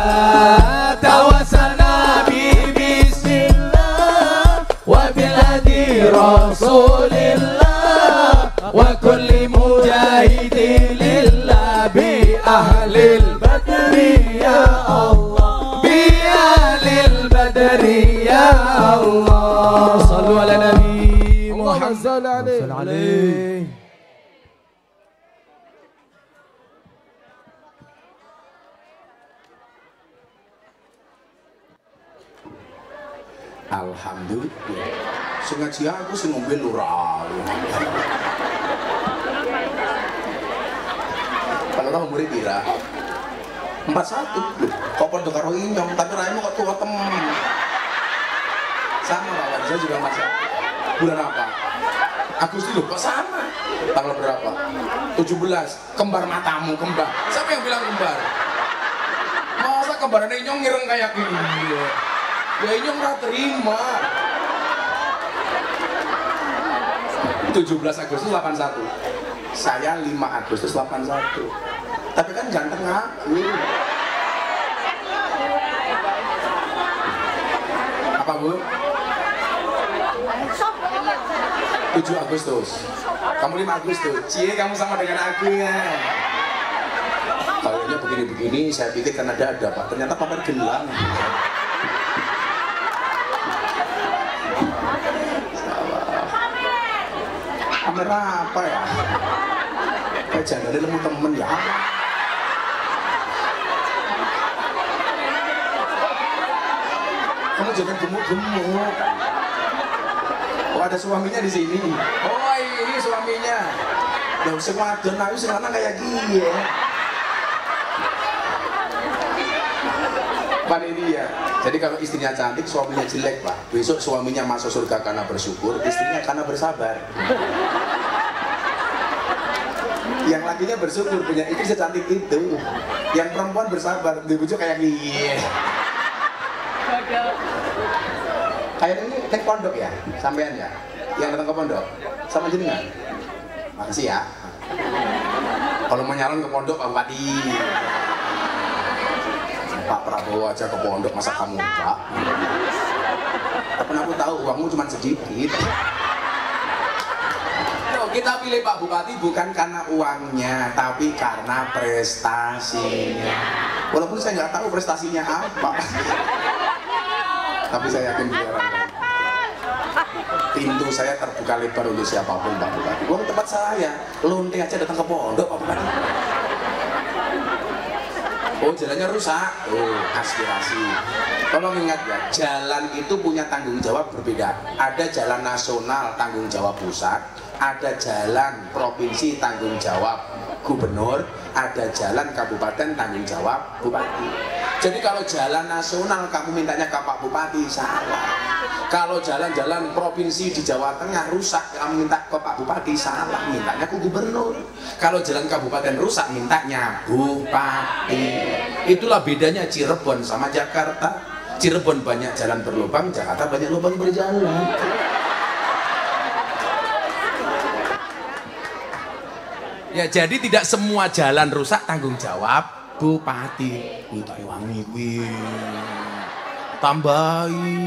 Tawassalna bi bismillah wa bil hadi rasulillah wa kulli mujahidin lillah bi ahlil badri ya Allah, bi ahlil badri ya Allah. Sallu ala nabi Muhammad. salli alaihi. Alhamdulillah. Sing ngaji aku sing ngombe lurah. Kalau orang umure pira? 41. Loh, kok padha karo inyong, tapi raimu kok tua temen. Sama kawan, saya juga masa. Bulan apa? Agustus loh, kok sama? Tanggal berapa? 17. Kembar matamu, kembar. Siapa yang bilang kembar? Masa kembarannya inyong ngireng kayak gini? Ya inyong nggak terima. 17 Agustus 81. Saya 5 Agustus 81. Tapi kan ganteng aku. Apa Bu? 7 Agustus. Kamu 5 Agustus. Cie, kamu sama dengan aku ya. Kayaknya begini-begini saya pikir kan ada Pak. Ternyata pamer gelang. Kamera apa ya? Kayak jandalnya lemu temen ya. Kamu jangan gemuk-gemuk. Oh ada suaminya di sini. Oh ini suaminya. Ya usah wadon, aku sekarang kayak gini ya. Panitia. Jadi kalau istrinya cantik, suaminya jelek Pak. Besok suaminya masuk surga karena bersyukur, istrinya karena bersabar. Yang lakinya bersyukur punya istri secantik itu. Yang perempuan bersabar, dibujuk kayak gini. Kayak ini tek pondok ya, sampean ya. Yang datang ke pondok, sama jenengan. Makasih ya. Kalau mau nyalon ke pondok Pak Bupati. Pak Prabowo aja ke pondok, masa kamu enggak? Tapi aku tahu uangmu cuma sedikit. Loh, kita pilih Pak Bupati bukan karena uangnya, tapi karena prestasinya. Walaupun saya nggak tahu prestasinya apa. Tapi saya yakin beliau orang baik. Pintu saya terbuka lebar untuk siapapun Pak Bupati. Uang tempat saya, lonte aja datang ke pondok Pak Bupati. Oh, jalannya rusak. Oh, aspirasi. Tolong ingat ya, jalan itu punya tanggung jawab berbeda. Ada jalan nasional tanggung jawab pusat, ada jalan provinsi tanggung jawab gubernur, ada jalan kabupaten tanggung jawab bupati. Jadi kalau jalan nasional kamu mintanya ke Pak Bupati, salah. Kalau jalan-jalan provinsi di Jawa Tengah rusak, kamu minta ke Pak Bupati, salah, mintanya ke gubernur. Kalau jalan kabupaten rusak, mintanya bupati. Itulah bedanya Cirebon sama Jakarta. Cirebon banyak jalan berlubang, Jakarta banyak lubang berjalan. Ya, jadi tidak semua jalan rusak tanggung jawab bupati. Minta wangi kuwi. Tambahi.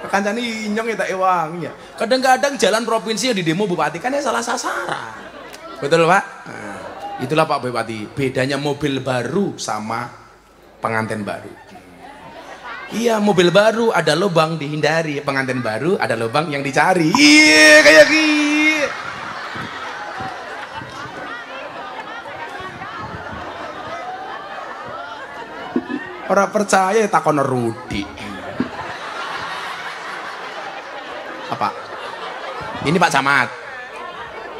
Kancane inyong ya tak ewangi ya. Kadang-kadang jalan provinsi yang di demo bupati kan ya salah sasaran. Betul, Pak? Nah, itulah Pak Bupati. Bedanya mobil baru sama pengantin baru. Iya, mobil baru ada lubang dihindari, pengantin baru ada lubang yang dicari. Iya, kayak gitu. Orang percaya takon Rudi. Apa? Ini Pak Camat.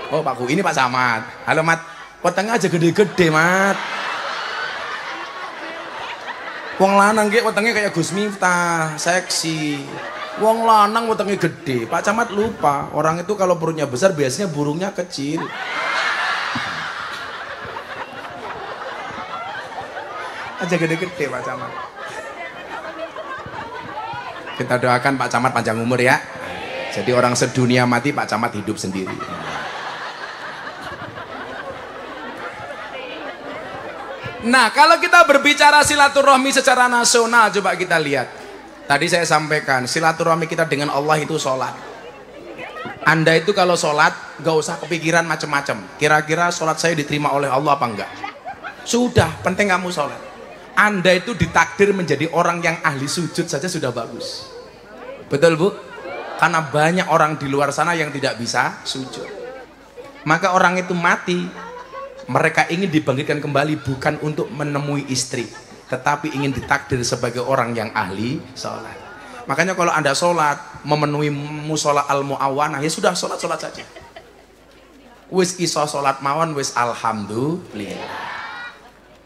Oh, Pakku, ini Pak Camat. Halo, Mat. Wetenge aja gede-gede, Mat. Wong lanang ki wetenge kayak Gus Miftah, seksi. Wong lanang wetenge gede. Pak Camat lupa, orang itu kalau perutnya besar biasanya burungnya kecil. Aja gede-gede Pak Camat. Kita doakan Pak Camat panjang umur ya. Jadi orang sedunia mati, Pak Camat hidup sendiri. Nah, kalau kita berbicara silaturahmi secara nasional, coba kita lihat. Tadi saya sampaikan, silaturahmi kita dengan Allah itu sholat. Anda itu kalau sholat, gak usah kepikiran macam-macam. Kira-kira sholat saya diterima oleh Allah apa enggak? Sudah, penting kamu sholat. Anda itu ditakdir menjadi orang yang ahli sujud saja sudah bagus. Betul, Bu? Karena banyak orang di luar sana yang tidak bisa sujud. Maka orang itu mati, mereka ingin dibangkitkan kembali bukan untuk menemui istri, tetapi ingin ditakdir sebagai orang yang ahli sholat. Makanya kalau Anda sholat memenuhi musola al-mu'awanah, ya sudah sholat saja. Wis iso sholat mawon, wis alhamdulillah.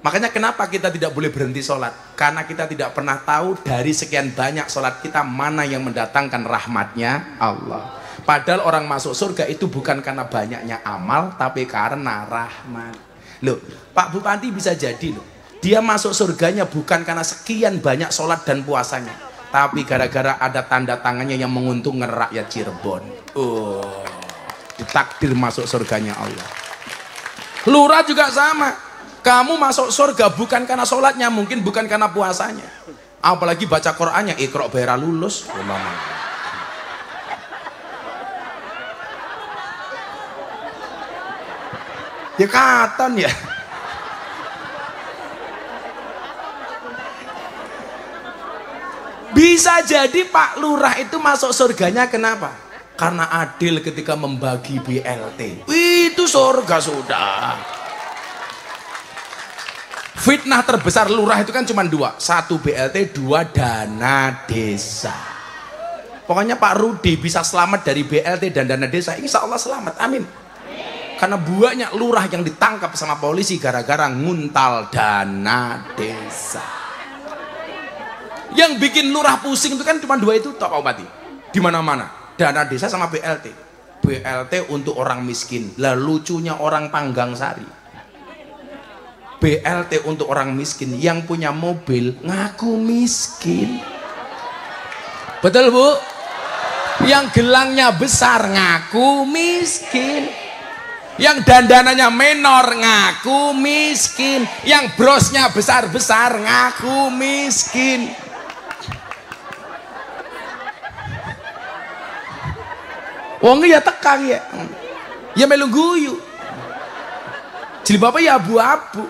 Makanya kenapa kita tidak boleh berhenti sholat? Karena kita tidak pernah tahu dari sekian banyak sholat kita mana yang mendatangkan rahmatnya Allah. Padahal orang masuk surga itu bukan karena banyaknya amal, tapi karena rahmat. Loh, Pak Bupati bisa jadi loh, dia masuk surganya bukan karena sekian banyak sholat dan puasanya, tapi gara-gara ada tanda tangannya yang menguntungkan rakyat Cirebon. Oh, ditakdir masuk surganya Allah. Lurah juga sama. Kamu masuk surga bukan karena sholatnya, mungkin bukan karena puasanya. Apalagi baca Qur'annya, Iqra' bayar lulus. Ya katon ya. Bisa jadi Pak Lurah itu masuk surganya kenapa? Karena adil ketika membagi BLT. Itu surga sudah. Fitnah terbesar lurah itu kan cuma dua, satu BLT, dua dana desa. Pokoknya Pak Rudi bisa selamat dari BLT dan dana desa, insya Allah selamat, amin. Karena banyak lurah yang ditangkap sama polisi gara-gara nguntal dana desa. Yang bikin lurah pusing itu kan cuma dua itu, Pak Bupati. Di mana-mana, dana desa sama BLT. BLT untuk orang miskin, lah lucunya orang Panggang Sari. BLT untuk orang miskin, yang punya mobil ngaku miskin. Betul, Bu? Yang gelangnya besar ngaku miskin. Yang dandanannya menor ngaku miskin. Yang brosnya besar-besar ngaku miskin. Wong ya tekang ya. Ya melu guyu. Jilbabnya ya abu-abu.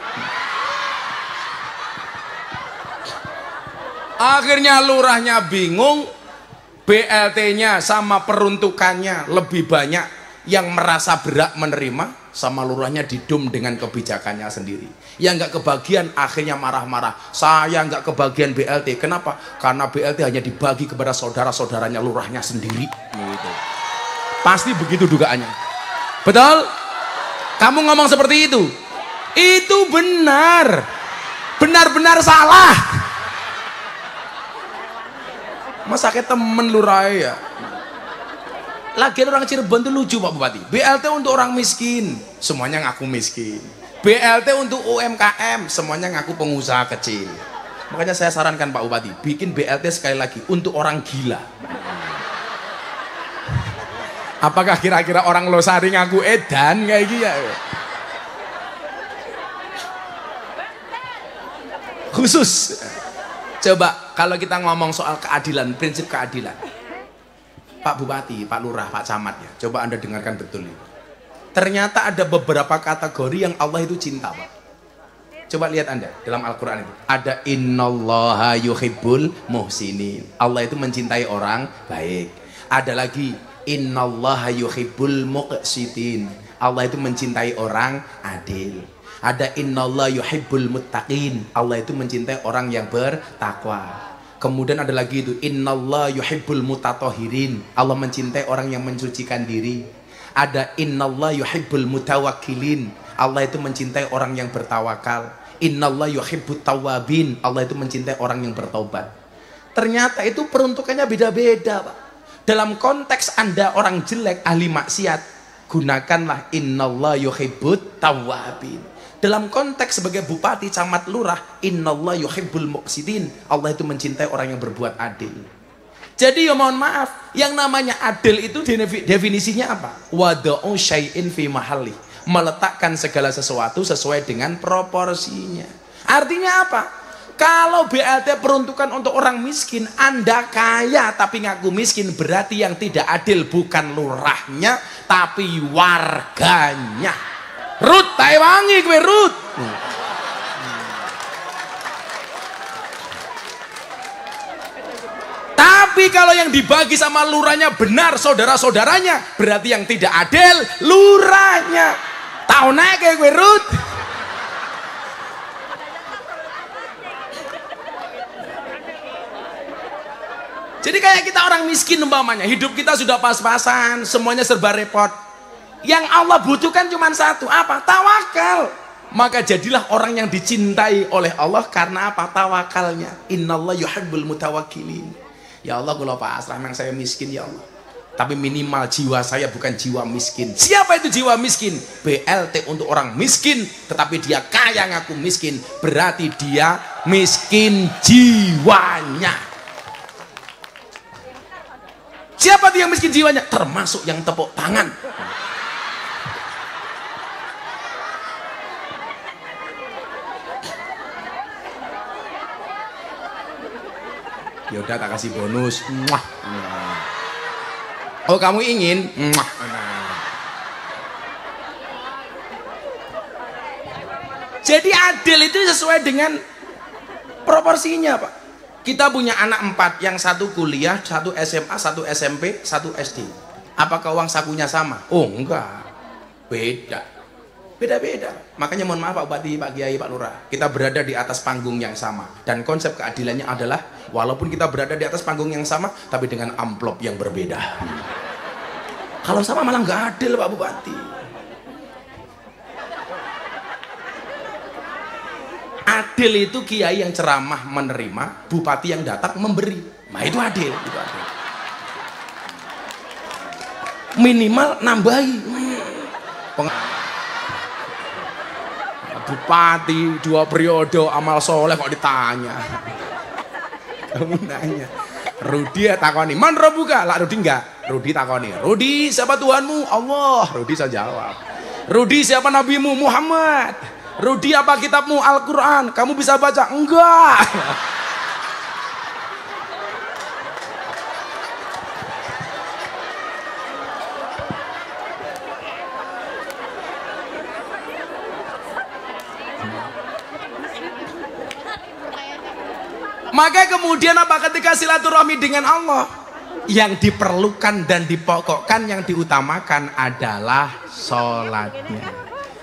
Akhirnya lurahnya bingung, BLT-nya sama peruntukannya lebih banyak Yang merasa berhak menerima sama lurahnya didum dengan kebijakannya sendiri. Yang nggak kebagian akhirnya marah-marah. Saya nggak kebagian BLT. Kenapa? Karena BLT hanya dibagi kepada saudara-saudaranya lurahnya sendiri. Gitu. Pasti begitu dugaannya. Betul? Kamu ngomong seperti itu? Itu benar. Benar-benar salah. Masa kayak temen lurah ya? Lagian orang Cirebon tuh lucu Pak Bupati. BLT untuk orang miskin, semuanya ngaku miskin. BLT untuk UMKM, semuanya ngaku pengusaha kecil. Makanya saya sarankan Pak Bupati, bikin BLT sekali lagi untuk orang gila. Apakah kira-kira orang Losari ngaku edan kayak gitu ya? Khusus. Coba kalau kita ngomong soal keadilan, prinsip keadilan. Pak Bupati, Pak Lurah, Pak Camat ya. Coba Anda dengarkan betul ini. Ternyata ada beberapa kategori yang Allah itu cinta, Pak. Coba lihat Anda dalam Al-Qur'an itu. Ada innallaha yuhibbul muhsinin. Allah itu mencintai orang baik. Ada lagi innallaha yuhibbul muqsitin. Allah itu mencintai orang adil. Ada innallaha yuhibbul muttaqin. Allah itu mencintai orang yang bertakwa. Kemudian ada lagi itu innallaha yuhibbul mutatahhirin. Allah mencintai orang yang mensucikan diri. Ada innallaha yuhibbul mutawakkilin. Allah itu mencintai orang yang bertawakal. Innallaha yuhibbut tawwabin. Allah itu mencintai orang yang bertobat. Ternyata itu peruntukannya beda-beda, Pak. Dalam konteks Anda orang jelek, ahli maksiat, gunakanlah innallaha yuhibbut tawwabin. Dalam konteks sebagai bupati, camat, lurah, innallaha yuhibbul muqsitin. Allah itu mencintai orang yang berbuat adil. Jadi ya mohon maaf, yang namanya adil itu definisinya apa? Wada'u syai'in fi mahalli. Meletakkan segala sesuatu sesuai dengan proporsinya. Artinya apa? Kalau BLT peruntukan untuk orang miskin, Anda kaya tapi ngaku miskin, berarti yang tidak adil bukan lurahnya tapi warganya. Rut, tak wangi kue Rut. Tapi kalau yang dibagi sama lurahnya benar saudara-saudaranya, berarti yang tidak adil lurahnya. Tahu naik kayak kue Rut. Jadi kayak kita orang miskin umpamanya, hidup kita sudah pas-pasan, semuanya serba repot. Yang Allah butuhkan cuma satu, apa? Tawakal. Maka jadilah orang yang dicintai oleh Allah karena apa? Tawakalnya. Innallaha yuhibbul mutawakkilin. Ya Allah, kalau pasrah memang saya miskin ya Allah. Tapi minimal jiwa saya bukan jiwa miskin. Siapa itu jiwa miskin? BLT untuk orang miskin, tetapi dia kaya ngaku miskin. Berarti dia miskin jiwanya. Siapa itu yang miskin jiwanya? Termasuk yang tepuk tangan. Ya udah tak kasih bonus. Muah. Oh kamu ingin? Muah. Jadi adil itu sesuai dengan proporsinya, Pak. Kita punya anak 4, yang satu kuliah, satu SMA, satu SMP, satu SD. Apakah uang sakunya sama? Oh enggak, beda. Beda-beda. Makanya mohon maaf Pak Bupati, Pak Kiai, Pak Lurah, kita berada di atas panggung yang sama. Dan konsep keadilannya adalah walaupun kita berada di atas panggung yang sama, tapi dengan amplop yang berbeda. Kalau sama malah nggak adil Pak Bupati. Adil itu kiai yang ceramah menerima, bupati yang datang memberi. Nah itu adil. Itu adil. Minimal nambahi. Bupati 2 periode amal soleh kok ditanya. Kamu nanya Rudi ya takoni man robuka lah, Rudi enggak, Rudi takoni Rudi siapa Tuhanmu? Allah. Rudi saya jawab. Rudi siapa nabimu? Muhammad. Rudi apa kitabmu? Al-Quran. Kamu bisa baca? Enggak. Maka kemudian apa ketika silaturahmi dengan Allah? Yang diperlukan dan dipokokkan, yang diutamakan adalah sholatnya.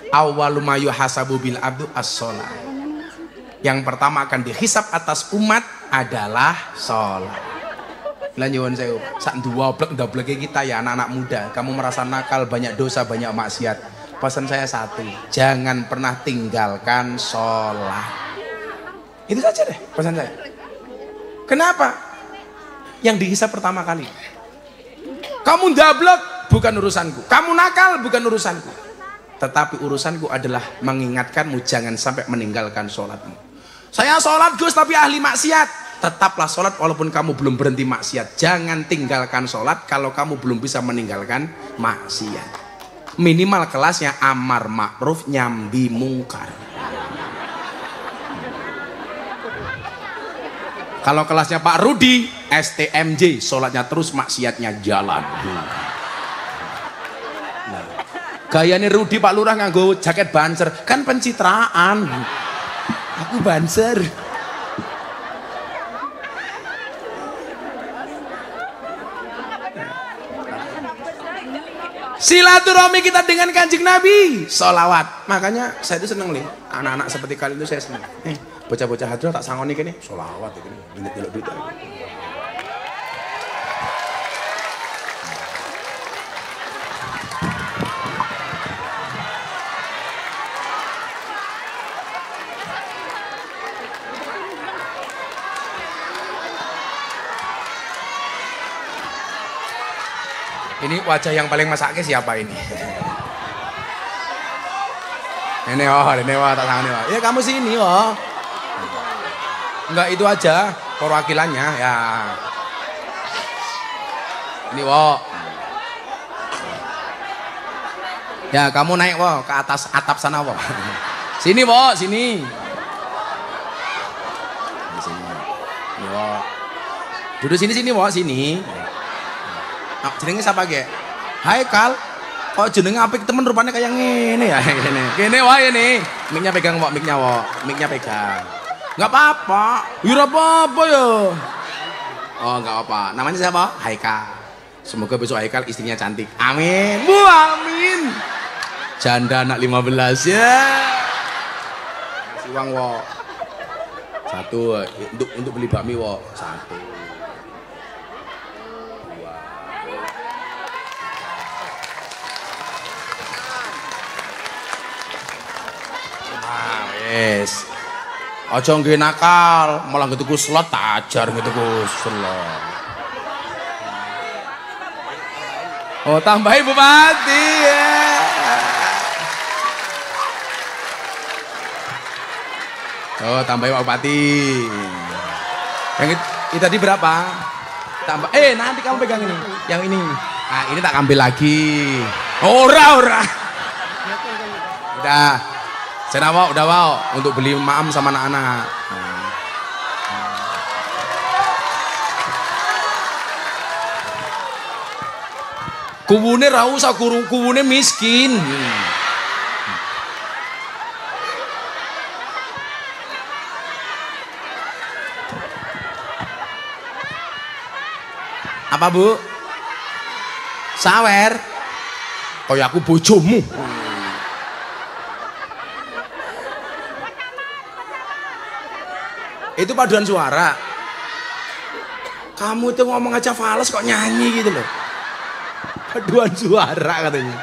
Awwalu ma yuhasabu bil abdu as-sholat. Yang pertama akan dihisab atas umat adalah sholat. Lanjutan saya, sak double kita ya anak-anak muda. Kamu merasa nakal, banyak dosa, banyak maksiat. Pesan saya satu, jangan pernah tinggalkan sholat. Itu saja deh pesan saya. Kenapa? Yang dihisab pertama kali. Kamu ndablek, bukan urusanku. Kamu nakal, bukan urusanku. Tetapi urusanku adalah mengingatkanmu jangan sampai meninggalkan sholatmu. Saya sholat Gus tapi ahli maksiat. Tetaplah sholat walaupun kamu belum berhenti maksiat. Jangan tinggalkan sholat kalau kamu belum bisa meninggalkan maksiat. Minimal kelasnya amar ma'ruf nyambi mungkar. Kalau kelasnya Pak Rudi, STMJ, sholatnya terus, maksiatnya jalan. Nah, gayanya Rudi Pak Lurah nganggo jaket banser, kan pencitraan. Aku banser. Silaturahmi kita dengan Kanjeng Nabi, sholawat. Makanya saya itu seneng nih, anak-anak seperti kalian itu saya seneng. Bocah-bocah hadroh tak sangoni kene sholawat iki minit delok duit. Ini wajah yang paling masaknya siapa ini? Ini tak sangoni. Ya kamu sini Enggak itu aja perwakilannya ya. Ini ya kamu naik ke atas atap sana Sini sini. Di sini. Ini duduk sini sini sini. Nah, jenenge siapa ge? Haikal. Kok jenenge apik temen rupanya kayak ngene ya ngene. Kene ini. Mic-nya pegang mic-nya pegang. Nggak apa-apa, ya apa-apa ya. Oh nggak apa. Namanya siapa? Haikal. Semoga besok Haikal istrinya cantik. Amin. Amin. Janda anak 15 ya. Kasih uang Satu untuk beli bakmi Satu. Dua. Yes. Aja nggih nakal, malah ngetuku slot tak ajar ngetuku slot. Oh, tambahi Bupati ya. Oh, tambahi Pak Bupati. Yang itu tadi berapa? Tambah nanti kamu pegang ini. Yang ini. Nah, ini tak ambil lagi. Ora. Udah. Saya udah untuk beli maam sama anak-anak. Kuwune ra usah kuwune miskin. Apa Bu? Sawer. Kaya aku bojomu. Itu paduan suara. Kamu itu ngomong aja fales kok nyanyi gitu loh. Paduan suara katanya.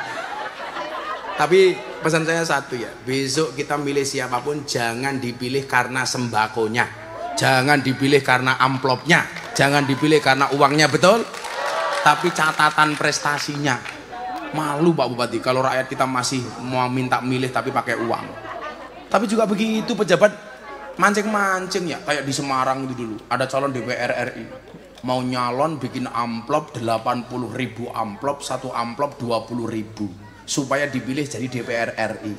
Tapi pesan saya satu ya, besok kita milih siapapun jangan dipilih karena sembakonya, jangan dipilih karena amplopnya, jangan dipilih karena uangnya, betul? Tapi catatan prestasinya. Malu Pak Bupati kalau rakyat kita masih mau minta milih tapi pakai uang. Tapi juga begitu pejabat mancing-mancing ya, kayak di Semarang itu dulu ada calon DPR RI mau nyalon bikin amplop 80.000 amplop, satu amplop 20.000 supaya dipilih jadi DPR RI.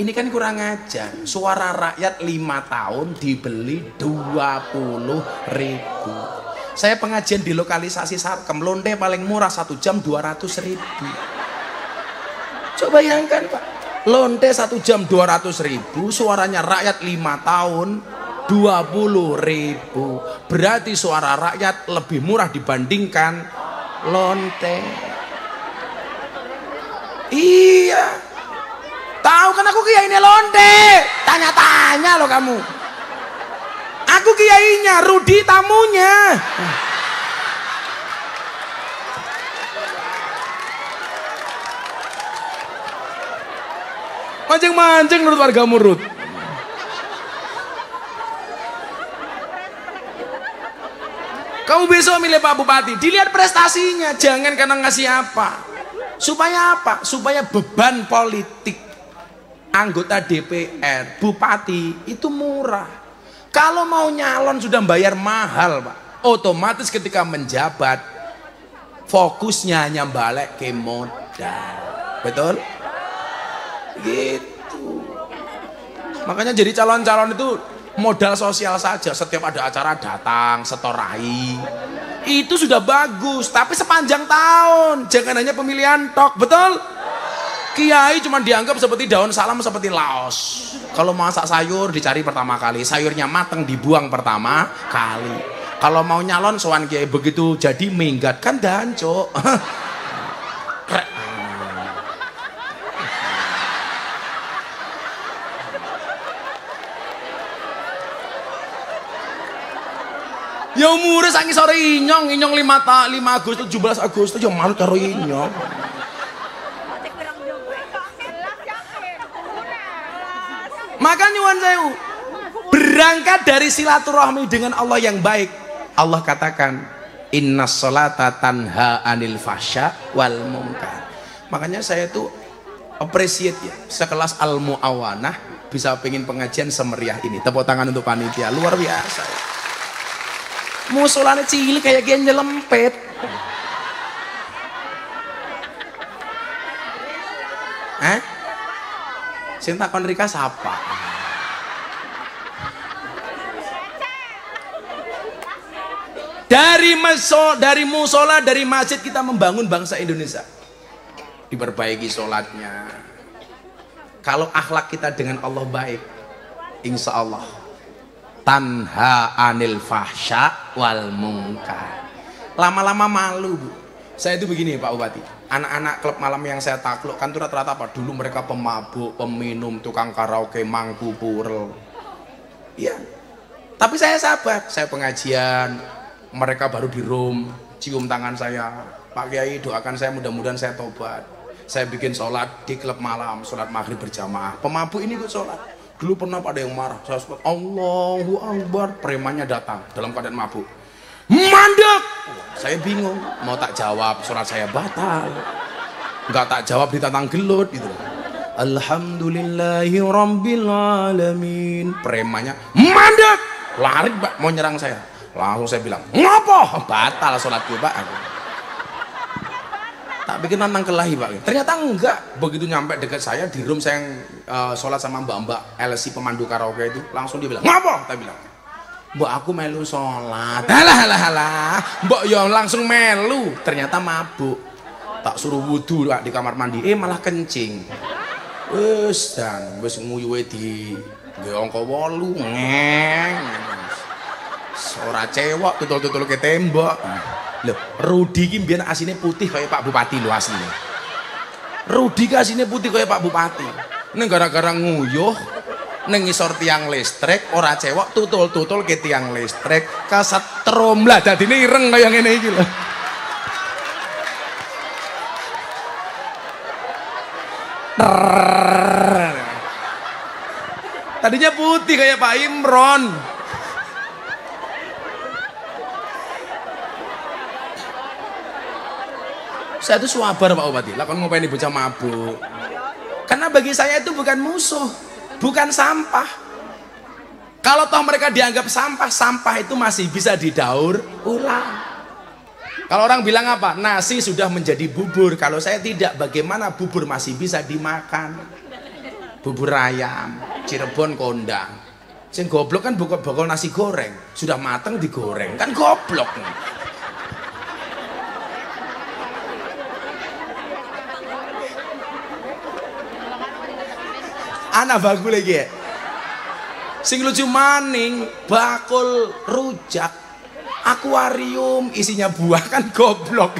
Ini kan kurang ajar. Suara rakyat 5 tahun dibeli 20.000. Saya pengajian di lokalisasi Sarkem, lonte paling murah 1 jam 200.000. Coba bayangkan Pak, lonte 1 jam 200.000, suaranya rakyat 5 tahun 20.000. Berarti suara rakyat lebih murah dibandingkan lonte. Iya. Tahu kan aku kiai ini lonte. Tanya-tanya loh kamu. Aku kiainya, Rudi tamunya. Mancing-mancing menurut warga Murut. Kamu besok milih Pak Bupati, dilihat prestasinya, jangan karena ngasih apa. Supaya apa? Supaya beban politik anggota DPR, bupati itu murah. Kalau mau nyalon sudah bayar mahal, Pak. Otomatis ketika menjabat fokusnya hanya balik ke modal. Betul? Gitu. Makanya jadi calon-calon itu modal sosial saja. Setiap ada acara datang, setorai. Itu sudah bagus, tapi sepanjang tahun. Jangan hanya pemilihan tok, betul? Kiai cuma dianggap seperti daun salam, seperti laos. Kalau masak sayur dicari pertama kali, sayurnya mateng dibuang pertama kali. Kalau mau nyalon sowan kiai begitu jadi minggat kan dancuk. Ya umure sangi sore inyong 5 Agustus 17 Agustus ya malu karo inyong. Maka nyuwun sewu, berangkat dari silaturahmi dengan Allah yang baik. Allah katakan, innas sholata tanha anil fahsya wal munkar. Makanya saya tuh appreciate ya, sekelas Al Muawanah bisa pengen pengajian semeriah ini. Tepuk tangan untuk panitia, luar biasa ya. Musolane cilik kayak gini nyelempet. Sing takon Rika siapa? Dari musola, dari masjid kita membangun bangsa Indonesia. Diperbaiki sholatnya. Kalau akhlak kita dengan Allah baik, insya Allah tanha anil fahsya wal munkar. Lama-lama malu, Bu. Saya itu begini Pak Bupati, anak-anak klub malam yang saya takluk kan tuh rata-rata apa? Dulu mereka pemabuk, peminum, tukang karaoke, mangku purel. Iya. Tapi saya sabar, saya pengajian, mereka baru di room, cium tangan saya, Pak Kiai doakan saya mudah-mudahan saya tobat. Saya bikin sholat di klub malam, sholat maghrib berjamaah. Pemabuk ini ikut sholat. Dulu pernah ada yang marah, saya sebut Allahu Akbar, premannya datang dalam keadaan mabuk. Mandek! Saya bingung, mau tak jawab, sholat saya batal. Enggak tak jawab ditantang gelut gitu. Alhamdulillahi Rabbil Alamin. Premannya mandek, lari Pak, mau nyerang saya. Langsung saya bilang, ngopo? Batal sholatku Pak. Tak bikin nantang kelahi Pak. Ternyata enggak. Begitu nyampe dekat saya di room saya yang sholat sama mbak-mbak LC pemandu karaoke itu, langsung dia bilang, ngapa? Tak bilang, mbak aku melu sholat. Halah. Mbak yang langsung melu. Ternyata mabuk. Tak suruh wudhu Pak, di kamar mandi. Malah kencing. Wes dan wes nguyuwe di angka 8 ngeng. Ora cewek tutul-tutul ke tembok. Loh, Rudi ki mbiyen asine putih kayak Pak Bupati lho asline. Rudi ki asine putih kayak Pak Bupati. Ning gara-gara nguyuh ning ngisor tiang listrik ora cewek tutul-tutul ke tiang listrik kesetrum lah dadine ireng kaya ngene iki lho. Tadinya putih kayak Pak Imron. Saya itu swabar Pak Bupati, lah kan ngapain bocah mabuk. Karena bagi saya itu bukan musuh, bukan sampah. Kalau toh mereka dianggap sampah, sampah itu masih bisa didaur ulang. Kalau orang bilang apa? Nasi sudah menjadi bubur. Kalau saya tidak, bagaimana bubur masih bisa dimakan? Bubur ayam, Cirebon kondang. Sing goblok kan bakal nasi goreng, sudah mateng digoreng, kan goblok. Anak bagus lagi ya. Sing lucu maning bakul rujak, akuarium isinya buah kan goblok.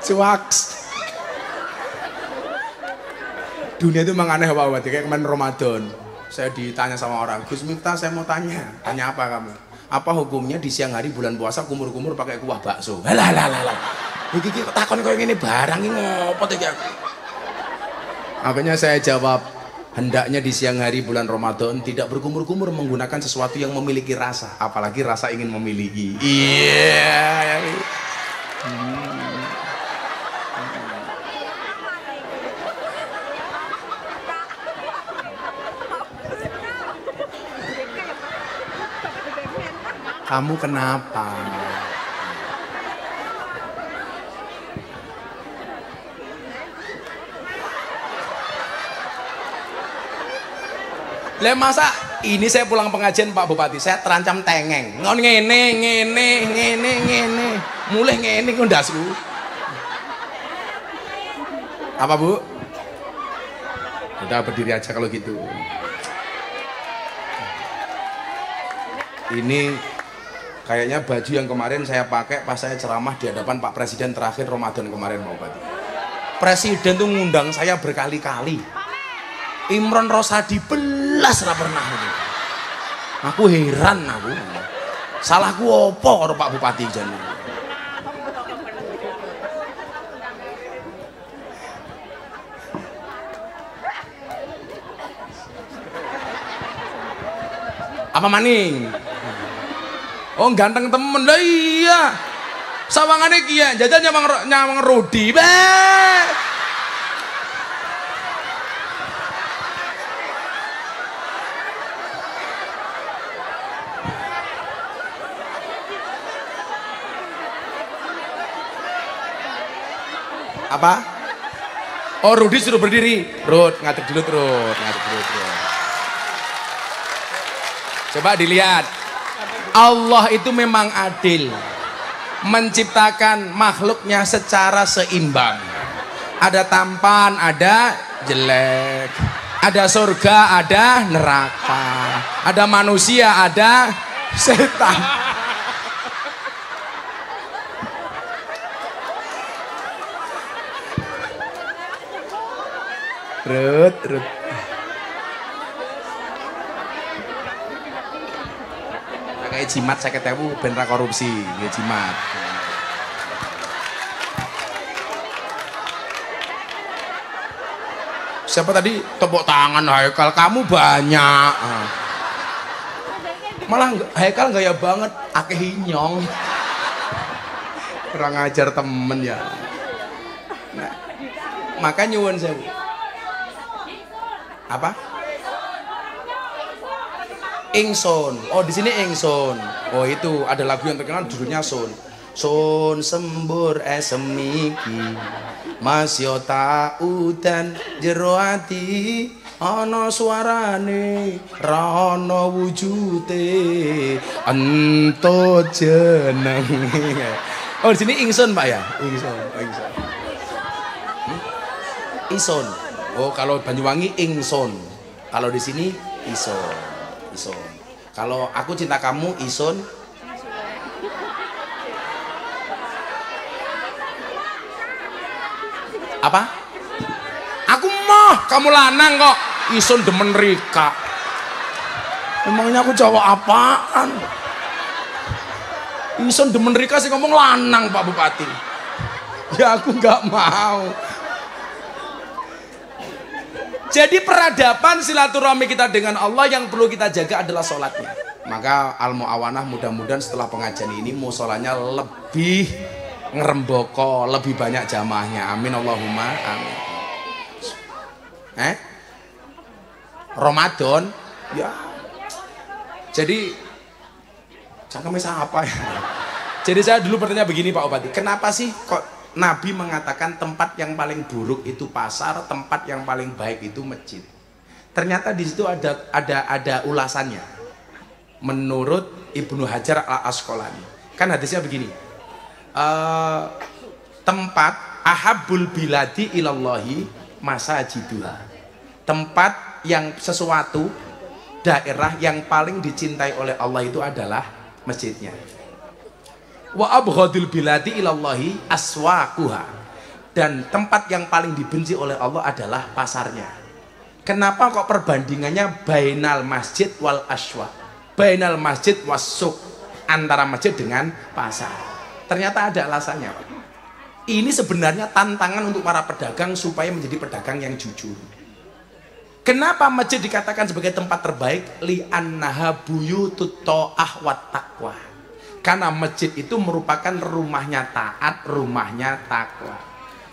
Cuaks. Dunia itu memang aneh Pak. Kayak kemarin Ramadan, saya ditanya sama orang, Gus Miftah saya mau tanya apa kamu? Apa hukumnya di siang hari bulan puasa kumur-kumur pakai kuah bakso? Halah. Iki takon koyo ngene barang iki ngopo to iki aku. Akhirnya saya jawab, hendaknya di siang hari bulan Ramadan tidak berkumur-kumur menggunakan sesuatu yang memiliki rasa, apalagi rasa ingin memiliki. Iya. Kamu kenapa? Lah masa ini saya pulang pengajian Pak Bupati, saya terancam tengeng. Ngon ngene. Mulih ngene ku ndasku. Apa, Bu? Udah berdiri aja kalau gitu. Ini kayaknya baju yang kemarin saya pakai pas saya ceramah di hadapan Pak Presiden terakhir Ramadan kemarin Pak Bupati. Presiden tuh ngundang saya berkali-kali. Imron Rosadi belas ra pernah ini. Aku heran aku. Salahku opo karo Pak Bupati jan. Apa maning? Oh ganteng temen lah iya. Sawangane kiye jajan nyawang Rudi be. Apa? Oh Rudi suruh berdiri. Rud ngadeg dulu Rud. Coba dilihat. Allah itu memang adil. Menciptakan makhluknya secara seimbang. Ada tampan, ada jelek. Ada surga, ada neraka. Ada manusia, ada setan. Rut. Kayak jimat 50.000 ben ra korupsi, nggih jimat. Siapa tadi tepuk tangan Haikal, kamu banyak. Malah Haikal gaya banget, akeh hinyong. Kurang ajar temen ya. Nah, maka nyuwun sewu. Apa? Ingsun. Oh di sini Ingsun. Oh itu ada lagu yang terkenal judulnya Sun. Sun sembur semiki masyo taudan jero ati ana suarane ra ana wujute ento jenenge. Oh di sini Ingsun Pak ya? Ingsun. Ison. Oh kalau Banyuwangi Ingsun. Kalau di sini Ison. Kalau aku cinta kamu Ison. Apa? Aku mah kamu lanang kok. Ison demen Rika. Emangnya aku cowok apaan? Ison demen Rika sih ngomong lanang Pak Bupati. Ya aku nggak mau. Jadi peradaban silaturahmi kita dengan Allah yang perlu kita jaga adalah sholatnya. Maka Al-Mu'awanah mudah-mudahan setelah pengajian ini musolanya lebih ngeremboko, lebih banyak jamaahnya. Amin Allahumma amin. Ramadan ya. Jadi cangkemnya apa ya? Jadi saya dulu bertanya begini Pak Bupati, kenapa sih kok Nabi mengatakan tempat yang paling buruk itu pasar, tempat yang paling baik itu masjid. Ternyata di situ ada ulasannya. Menurut Ibnu Hajar Al Asqalani, kan hadisnya begini. Tempat ahabbul biladi ilallahi masajiduha. Tempat yang sesuatu daerah yang paling dicintai oleh Allah itu adalah masjidnya. Wa abghadul biladi ilallahi aswaquha. Dan tempat yang paling dibenci oleh Allah adalah pasarnya. Kenapa kok perbandingannya bainal masjid wal aswaq? Bainal masjid was suq, antara masjid dengan pasar. Ternyata ada alasannya, Pak. Ini sebenarnya tantangan untuk para pedagang supaya menjadi pedagang yang jujur. Kenapa masjid dikatakan sebagai tempat terbaik? Li'annaha buyutut ta'ah wat taqwa. Karena masjid itu merupakan rumahnya taat, rumahnya takwa.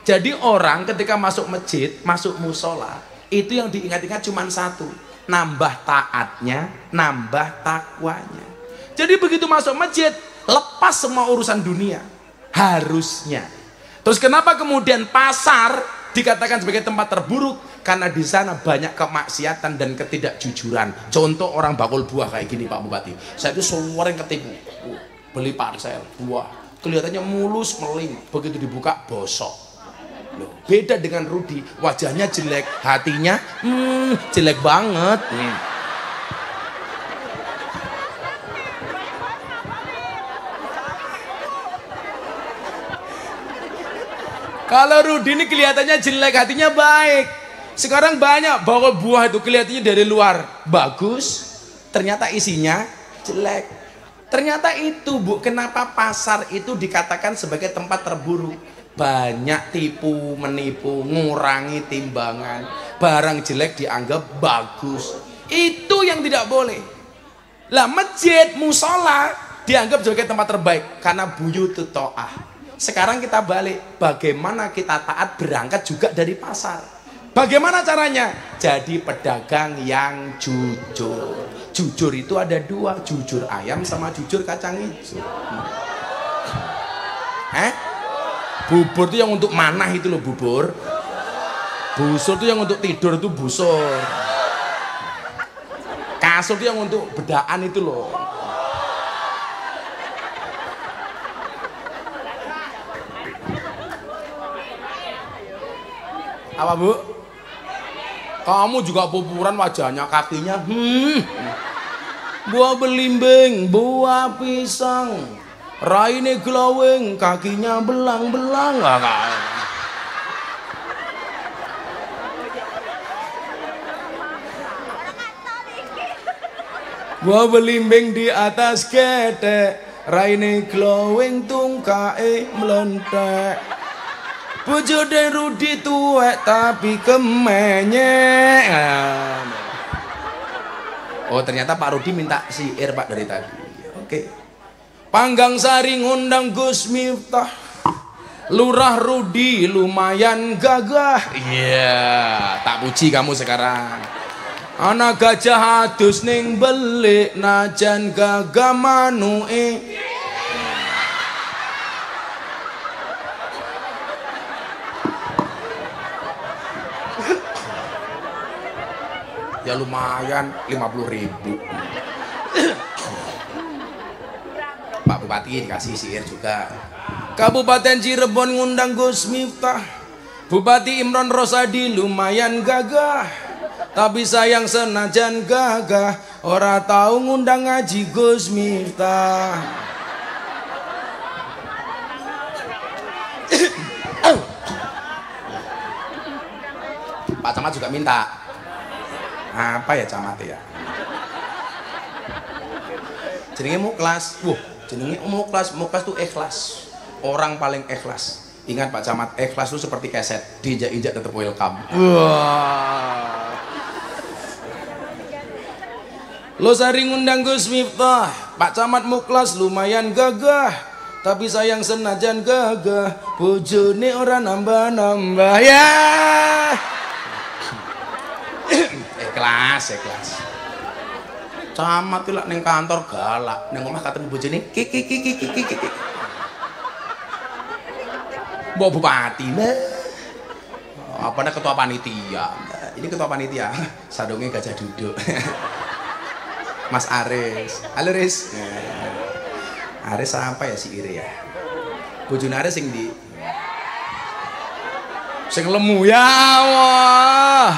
Jadi orang ketika masuk masjid, masuk musola, itu yang diingat-ingat cuma satu, nambah taatnya, nambah takwanya. Jadi begitu masuk masjid, lepas semua urusan dunia, harusnya. Terus kenapa kemudian pasar dikatakan sebagai tempat terburuk? Karena di sana banyak kemaksiatan dan ketidakjujuran. Contoh orang bakul buah kayak gini, Pak Bupati. Saya itu sering ketipu, beli parsel buah, kelihatannya mulus meling, begitu dibuka bosok. Loh, beda dengan Rudi, wajahnya jelek, hatinya jelek banget. Kalau Rudi ini kelihatannya jelek, hatinya baik. Sekarang banyak bawa buah itu kelihatannya dari luar bagus, ternyata isinya jelek. Ternyata itu, Bu, kenapa pasar itu dikatakan sebagai tempat terburuk. Banyak tipu menipu, ngurangi timbangan, barang jelek dianggap bagus. Itu yang tidak boleh. Lah masjid, musola dianggap sebagai tempat terbaik karena buyutut ta'ah. Sekarang kita balik, bagaimana kita taat berangkat juga dari pasar. Bagaimana caranya? Jadi pedagang yang jujur. Jujur itu ada dua, jujur ayam sama jujur kacang hijau. Bubur itu yang untuk manah itu loh, bubur. Busur itu yang untuk tidur itu busur. Kasur itu yang untuk bedaan itu loh. Apa, Bu? Kamu juga pupuran wajahnya, kakinya buah belimbing, buah pisang, raine glowing, kakinya belang-belang. Buah belimbing di atas ketek, raine glowing, tungkae melentek. Bojone Rudi tuwek tapi kemenyek. Oh, ternyata Pak Rudi minta syair, Pak, dari tadi. Oke. Panggang Sari ngundang Gus Miftah. Lurah Rudi lumayan gagah. Iya, tak puji kamu sekarang. Anak gajah adus ning belik najan gagah manuke. Ya lumayan 50.000. Pak Bupati dikasih syair juga. Kabupaten Cirebon ngundang Gus Miftah. Bupati Imron Rosadi lumayan gagah. Tapi sayang senajan gagah, ora tahu ngundang ngaji Gus Miftah. Pak Camat juga minta. Apa ya camat ya? Jenenge Muklas. Jenenge Muklas. Muklas tuh ikhlas. Orang paling ikhlas. Ingat Pak Camat, ikhlas itu seperti keset, diinjak-injak tetap welcome. Wah. Lo sering ngundang Gus Miftah. Pak Camat Muklas lumayan gagah. Tapi sayang senajan gagah, bojone ora nambah-nambah ya. Ikhlas. Camat itu neng kantor galak, neng omah ketemu bojone kiki. Bawa Bupati, apa nih ketua panitia? Ini ketua panitia, sadongnya gajah duduk. Mas Aris, halo Riz. Aris apa ya si Ire ya? Bojone Aris sing di Sing lemu ya Allah.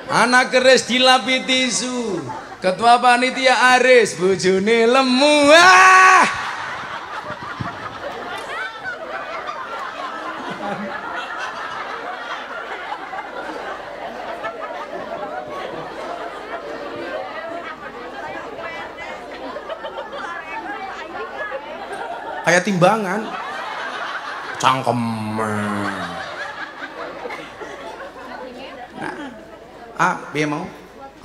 Anak keris dilapis tisu. Ketua panitia Aris bojone lemu. Kayak timbangan cangkem. Nah, piye mau?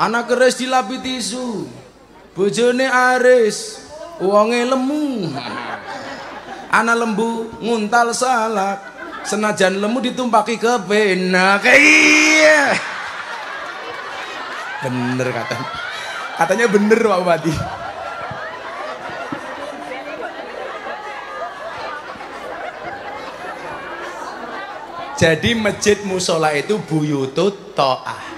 Anak keris dilapis tisu, bojone Aris, wonge lemu. Anak lembu nguntal salak, senajan lemu ditumpaki ke benak. Iya. Bener katanya bener Pak Bupati. Jadi masjid musola itu buyutut to'ah.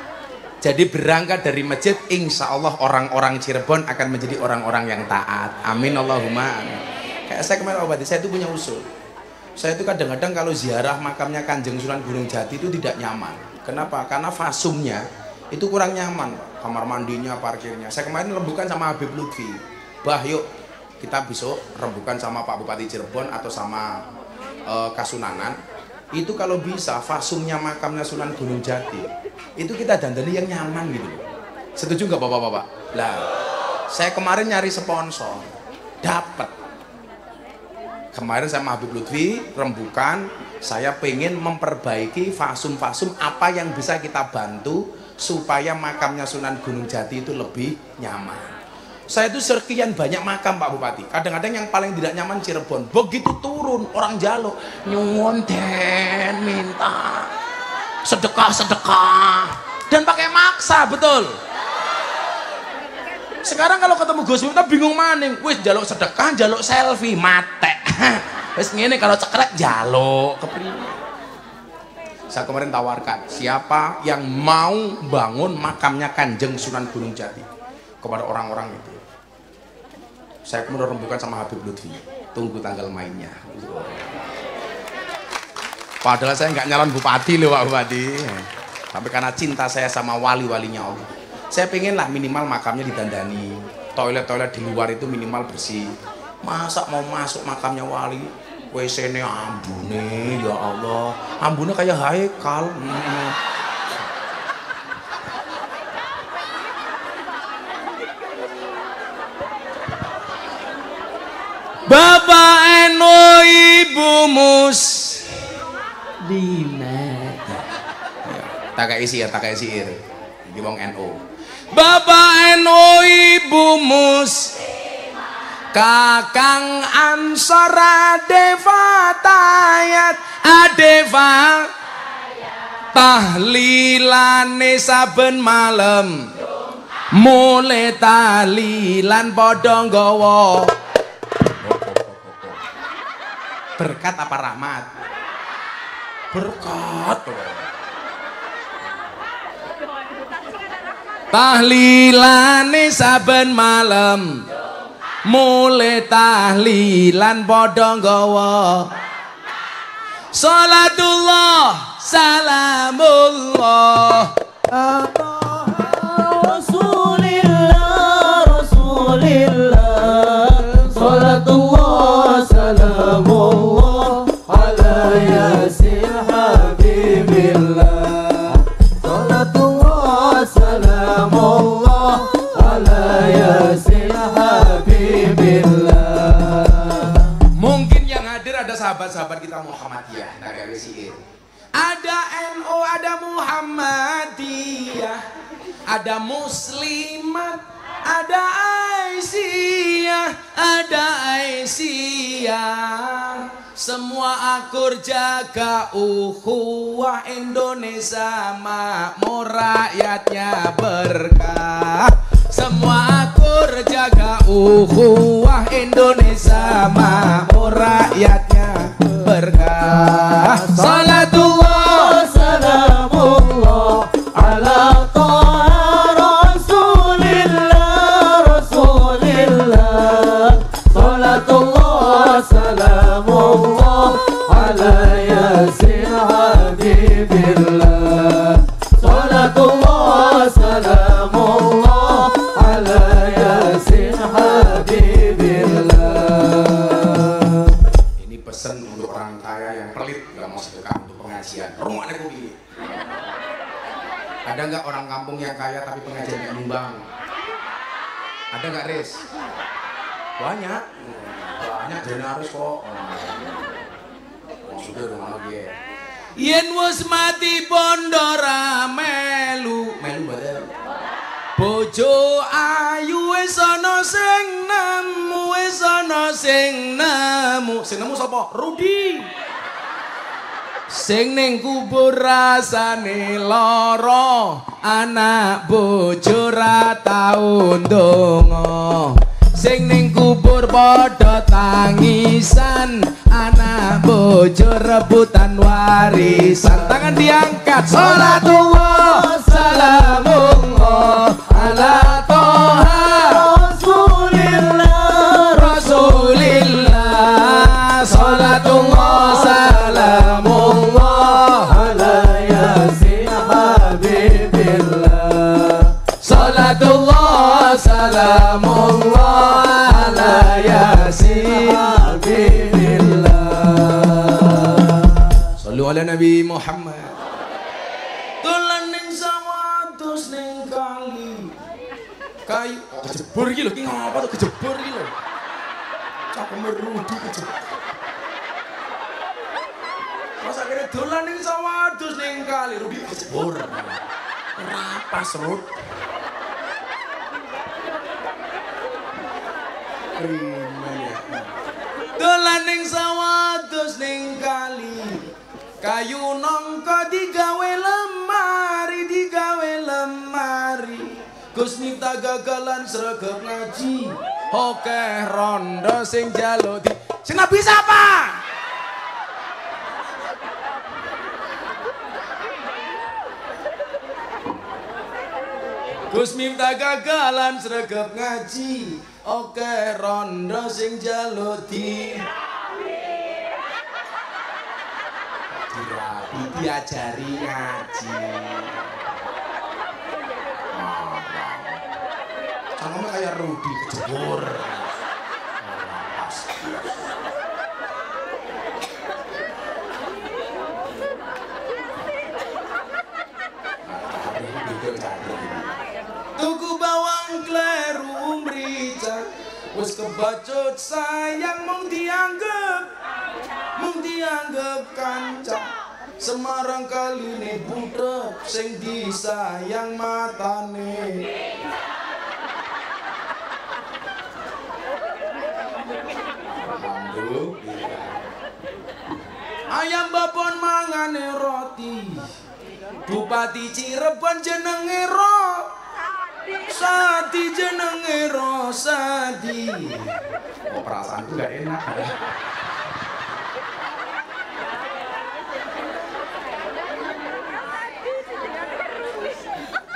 Jadi berangkat dari masjid, insya Allah orang-orang Cirebon akan menjadi orang-orang yang taat. Amin Allahumma amin. Kayak saya kemarin obati, saya itu punya usul. Saya itu kadang-kadang kalau ziarah makamnya Kanjeng Sunan Gunung Jati itu tidak nyaman. Kenapa? Karena fasumnya itu kurang nyaman. Kamar mandinya, parkirnya. Saya kemarin rembukan sama Habib Lutfi. Bah yuk kita besok rembukan sama Pak Bupati Cirebon atau sama Kasunanan. Itu kalau bisa fasumnya makamnya Sunan Gunung Jati itu kita dandani yang nyaman gitu. Setuju nggak bapak-bapak? Lah, saya kemarin nyari sponsor, dapat. Kemarin sama Habib Lutfi rembukan, saya pengen memperbaiki fasum-fasum apa yang bisa kita bantu supaya makamnya Sunan Gunung Jati itu lebih nyaman. Saya itu sekian banyak makam Pak Bupati. Kadang-kadang yang paling tidak nyaman Cirebon. Begitu turun orang jaluk nyuwun den minta sedekah dan pakai maksa, betul. Sekarang kalau ketemu Gus Miftah bingung maning. Wis jaluk sedekah, jaluk selfie, mate. Wis ngene kalau cekrek jaluk kepriye. Saya kemarin tawarkan, siapa yang mau bangun makamnya Kanjeng Sunan Gunung Jati kepada orang-orang itu. Saya kemudian rembukan sama Habib Lutfi. Tunggu tanggal mainnya. Padahal saya nggak nyalon bupati loh Pak Bupati. Tapi karena cinta saya sama wali-walinya Allah. Saya pengen lah minimal makamnya didandani. Toilet-toilet di luar itu minimal bersih. Masa mau masuk makamnya wali, WC-nya ambune, ya Allah. Ambune kayak Haikal. Bapak eno ibu mus dimana? Tak kayak siir. Iki wong NU. Bapak eno ibu mus Kakang Ansor Adeva Tayat Adeva tahlilane saben malam mulai tahlilan padha nggawa berkat apa rahmat? Berkat. Tahlilane saben malam mulai tahlilan padha nggawa salatullah salamullah Rasulillah salatullah salamullah ala yasin habibillah salatullah salamullah ala yasin habibillah. Mungkin yang hadir ada sahabat-sahabat kita Muhammadiyah, negara Siir. Ada NU, ada Muhammadiyah, ada Muslimat, ada Aisyah, semua akur jaga ukhuwah Indonesia makmur rakyatnya berkah. Semua akur jaga ukhuwah Indonesia makmur rakyatnya berkah. Salatullah salamullah ala Rasulillah salatullah salam pelit nggak mau sedekah untuk pengajian. Rumah aku pilih. Ada nggak orang kampung yang kaya tapi pengajian nggak nyumbang? Ada nggak, Riz? Banyak. Banyak jenaris kok. Maksudnya rumah lagi. Yen wis mati pondora melu badal. Bojo ayu wis ana sing nemu, wis ana sing nemu. Sing nemu sapa? Rudi. Sing ning kubur rasane lara, anak bojo ra tau ndonga. Sing ning kubur padha tangisan, anak bojo rebutan warisan. Tangan diangkat. Salatullah salamullah ala toha rasulillah rasulillah. Salatullah salamullah ala yasin habibillah. Salatullah salamullah ala yasin habibillah. Sallu ala Nabi Muhammad. Dolan ning sawah terus ning kali. Kayu kejebur iki lho, ki ngapa tuh kejebur iki lho. Cakeme Rudi kejebur. Mas akhirnya dolan ning sawah terus ning kali, Rudi kejebur. Rapas Rud. Dolan ning sawah terus ning kali. Kayu nongko digawe lemari, digawe lemari. Gus Miftah gagalan sregep ngaji. Okeh rondo sing jalo di. Sing nabi siapa? Gus Miftah gagalan sregep ngaji. Okeh rondo sing jalo di. Diajari ngaji. Kamu kayak Rudi kejebur. Tuku bawang kleru mrica, wis kebacut sayang mung dianggep kanca. Semarang kaline budak sing disayang matane. Ayam babon mangane roti. Bupati Cirebon jenenge Sadi jenenge Rosadi. Oh, perasaanku gak enak.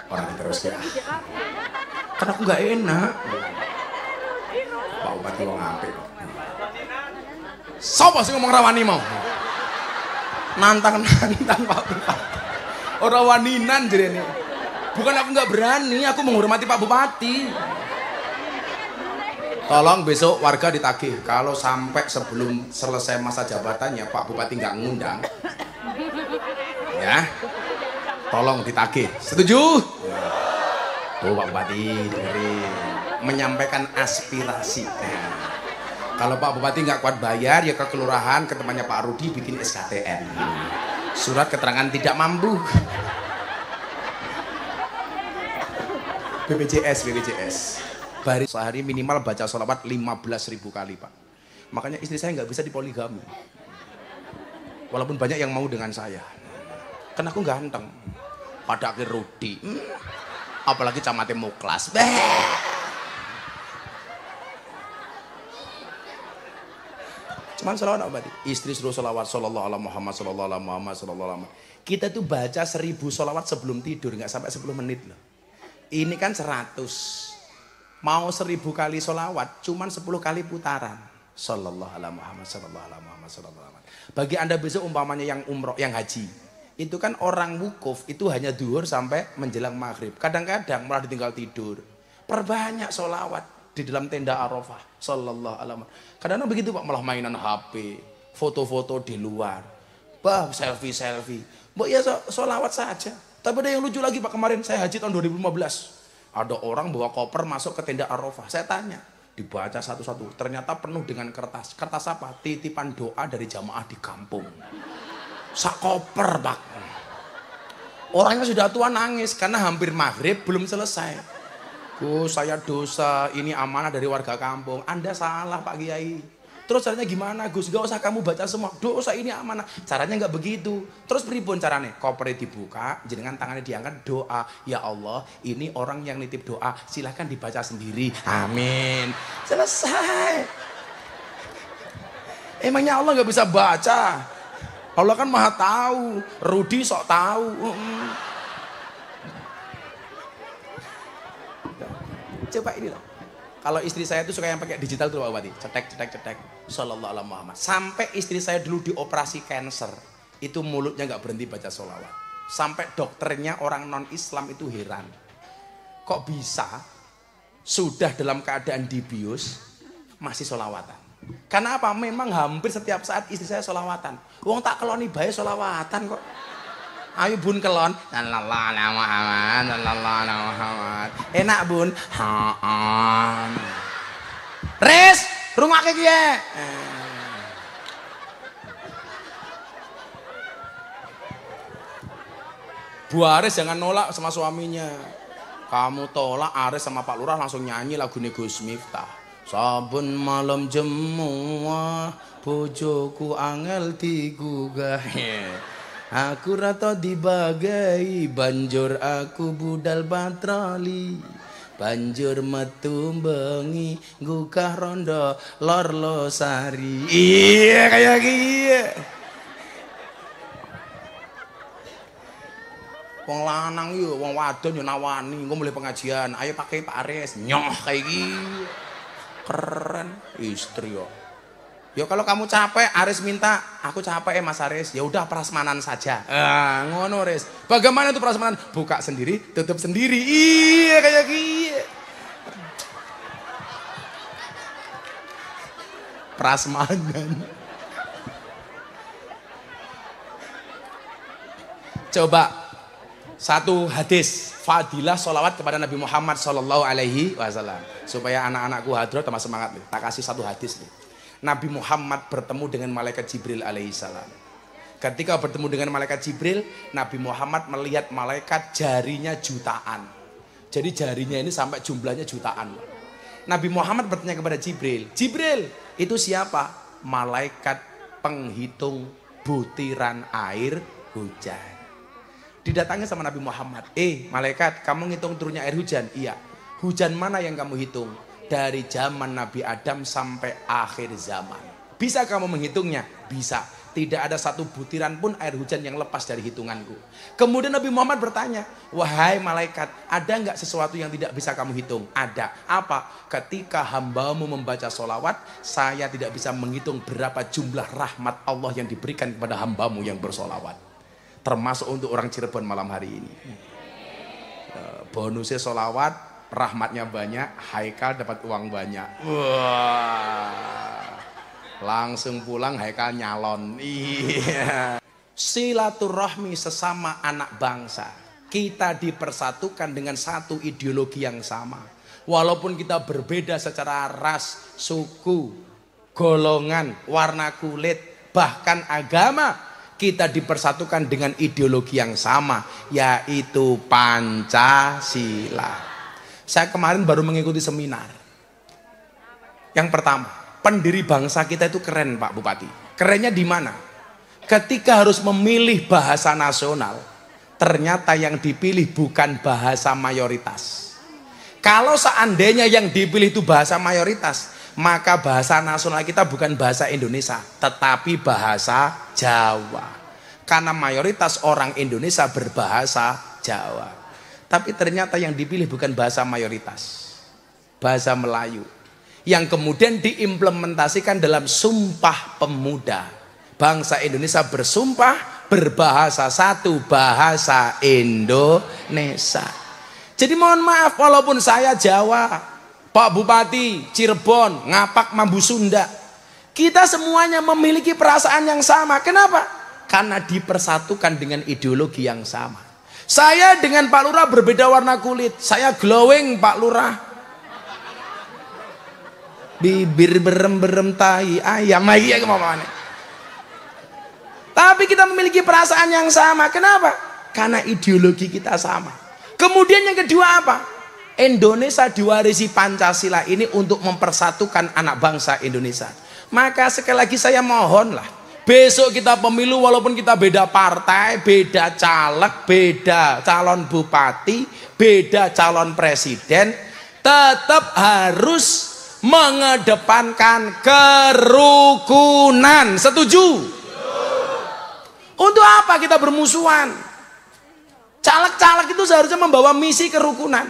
Orang terus ya. Karena aku gak enak. Pak Bupati wong apik. Sopo sing ngomong rawani mau? Nantang Pak Bupati. Ora waninan jerene. Bukan aku nggak berani, aku menghormati Pak Bupati. Tolong besok warga ditagih kalau sampai sebelum selesai masa jabatannya Pak Bupati nggak ngundang, ya, tolong ditagih. Setuju? Tuh Pak Bupati dengerin, menyampaikan aspirasi. Nah, kalau Pak Bupati nggak kuat bayar ya ke kelurahan, ke temannya Pak Rudi bikin SKTN, surat keterangan tidak mampu. BPJS. Baris sehari minimal baca sholawat 15.000 kali, Pak. Makanya istri saya nggak bisa dipoligami. Walaupun banyak yang mau dengan saya. Karena aku ganteng. Pada akhir Rudi. Apalagi camate Muklas. Cuman sholawat apa tadi? Istri suruh sholawat sallallahu alaihi Muhammad sallallahu alaihi Muhammad sallallahu alaihi. Kita tuh baca 1000 sholawat sebelum tidur, nggak sampai 10 menit loh. Ini kan 100, mau 1000 kali sholawat, cuman 10 kali putaran. Sallallahu alaihi Muhammad, sallallahu alaihi Muhammad, sallallahu alaihi. Bagi anda besok umpamanya yang umroh, yang haji, itu kan orang wukuf itu hanya duhur sampai menjelang maghrib. Kadang-kadang malah ditinggal tidur. Perbanyak sholawat di dalam tenda Arafah. Sallallahu alaihi Muhammad. Kadang-kadang begitu Pak, malah mainan HP, foto-foto di luar. Bah, selfie. Mbok ya sholawat saja. Tapi ada yang lucu lagi Pak, kemarin saya haji tahun 2015. Ada orang bawa koper masuk ke tenda Arafah. Saya tanya, dibaca satu-satu. Ternyata penuh dengan kertas. Kertas apa? Titipan doa dari jamaah di kampung. Sak koper Pak. Orangnya sudah tua nangis karena hampir maghrib belum selesai. Gus, saya dosa, ini amanah dari warga kampung. Anda salah Pak Kiai. Terus caranya gimana Gus? Gak usah kamu baca semua. Dosa ini amanah. Caranya nggak begitu. Terus pripun caranya? Kopernya dibuka, jenengan tangannya diangkat, doa. Ya Allah, ini orang yang nitip doa. Silahkan dibaca sendiri. Amin. Selesai. Emangnya Allah nggak bisa baca? Allah kan maha tahu. Rudi sok tahu. Coba ini loh. Kalau istri saya itu suka yang pakai digital tuh Pak Bupati. Cetek. Sallallahu alaihi Muhammad. Sampai istri saya dulu dioperasi cancer. Itu mulutnya nggak berhenti baca sholawat. Sampai dokternya orang non Islam itu heran. Kok bisa sudah dalam keadaan dibius masih sholawatan? Karena apa? Memang hampir setiap saat istri saya sholawatan. Wong tak keloni bae sholawatan kok. Ayo bun kelon, sallallahu alaihi Muhammad. Enak bun. Res, rungake kiye. Bu Aris jangan nolak sama suaminya. Kamu tolak Aris sama Pak Lurah langsung nyanyi lagu Gus Miftah. Saben malam jemuah bojoku angel digugah. Aku rata dibagai banjur aku budal patroli. Banjur metu bengi gugah rondo lor losari. Iya kayak gitu. Wong lanang yo, wong wadon yo nawani, engko mulai pengajian, ayo pakai Pak Aris, nyoh kayak gitu. Keren istri yo. Ya kalau kamu capek, Aris minta, aku capek Mas Aris. Ya udah prasmanan saja. Ngono Aris. Bagaimana itu prasmanan? Buka sendiri, tutup sendiri. Iya kayak gitu. Prasmanan. Coba satu hadis fadilah sholawat kepada Nabi Muhammad Sallallahu Alaihi Wasallam supaya anak-anakku hadrat tambah semangat nih. Tak kasih satu hadis nih. Nabi Muhammad bertemu dengan malaikat Jibril alaihissalam. Ketika bertemu dengan malaikat Jibril, Nabi Muhammad melihat malaikat jarinya jutaan. Jadi jarinya ini sampai jumlahnya jutaan. Nabi Muhammad bertanya kepada Jibril, Jibril, itu siapa? Malaikat penghitung butiran air hujan. Didatangi sama Nabi Muhammad, malaikat, kamu ngitung turunnya air hujan? Iya. Hujan mana yang kamu hitung? Dari zaman Nabi Adam sampai akhir zaman. Bisa kamu menghitungnya? Bisa. Tidak ada satu butiran pun air hujan yang lepas dari hitunganku. Kemudian Nabi Muhammad bertanya, wahai malaikat, ada nggak sesuatu yang tidak bisa kamu hitung? Ada. Apa? Ketika hambamu membaca sholawat, saya tidak bisa menghitung berapa jumlah rahmat Allah yang diberikan kepada hambamu yang bersolawat. Termasuk untuk orang Cirebon malam hari ini. Bonusnya sholawat, rahmatnya banyak, Haikal dapat uang banyak. Wah, langsung pulang Haikal nyalon. Iya. Silaturahmi sesama anak bangsa. Kita dipersatukan dengan satu ideologi yang sama. Walaupun kita berbeda secara ras, suku, golongan, warna kulit, bahkan agama, kita dipersatukan dengan ideologi yang sama, yaitu Pancasila. Saya kemarin baru mengikuti seminar. Yang pertama, pendiri bangsa kita itu keren Pak Bupati. Kerennya di mana? Ketika harus memilih bahasa nasional, ternyata yang dipilih bukan bahasa mayoritas. Kalau seandainya yang dipilih itu bahasa mayoritas, maka bahasa nasional kita bukan bahasa Indonesia, tetapi bahasa Jawa. Karena mayoritas orang Indonesia berbahasa Jawa. Tapi ternyata yang dipilih bukan bahasa mayoritas, bahasa Melayu, yang kemudian diimplementasikan dalam Sumpah Pemuda. Bangsa Indonesia bersumpah berbahasa satu, bahasa Indonesia. Jadi mohon maaf, walaupun saya Jawa, Pak Bupati Cirebon, Ngapak, Mambu Sunda, kita semuanya memiliki perasaan yang sama. Kenapa? karena dipersatukan dengan ideologi yang sama. Saya dengan Pak Lurah berbeda warna kulit. Saya glowing, Pak Lurah bibir berem-berem tai ayam ya kemana. Tapi kita memiliki perasaan yang sama. Kenapa? Karena ideologi kita sama. Kemudian yang kedua apa? Indonesia diwarisi Pancasila ini untuk mempersatukan anak bangsa Indonesia. Maka sekali lagi saya mohonlah, besok kita pemilu walaupun kita beda partai, beda caleg, beda calon bupati, beda calon presiden, tetap harus mengedepankan kerukunan. Setuju? Untuk apa kita bermusuhan? Caleg-caleg itu seharusnya membawa misi kerukunan.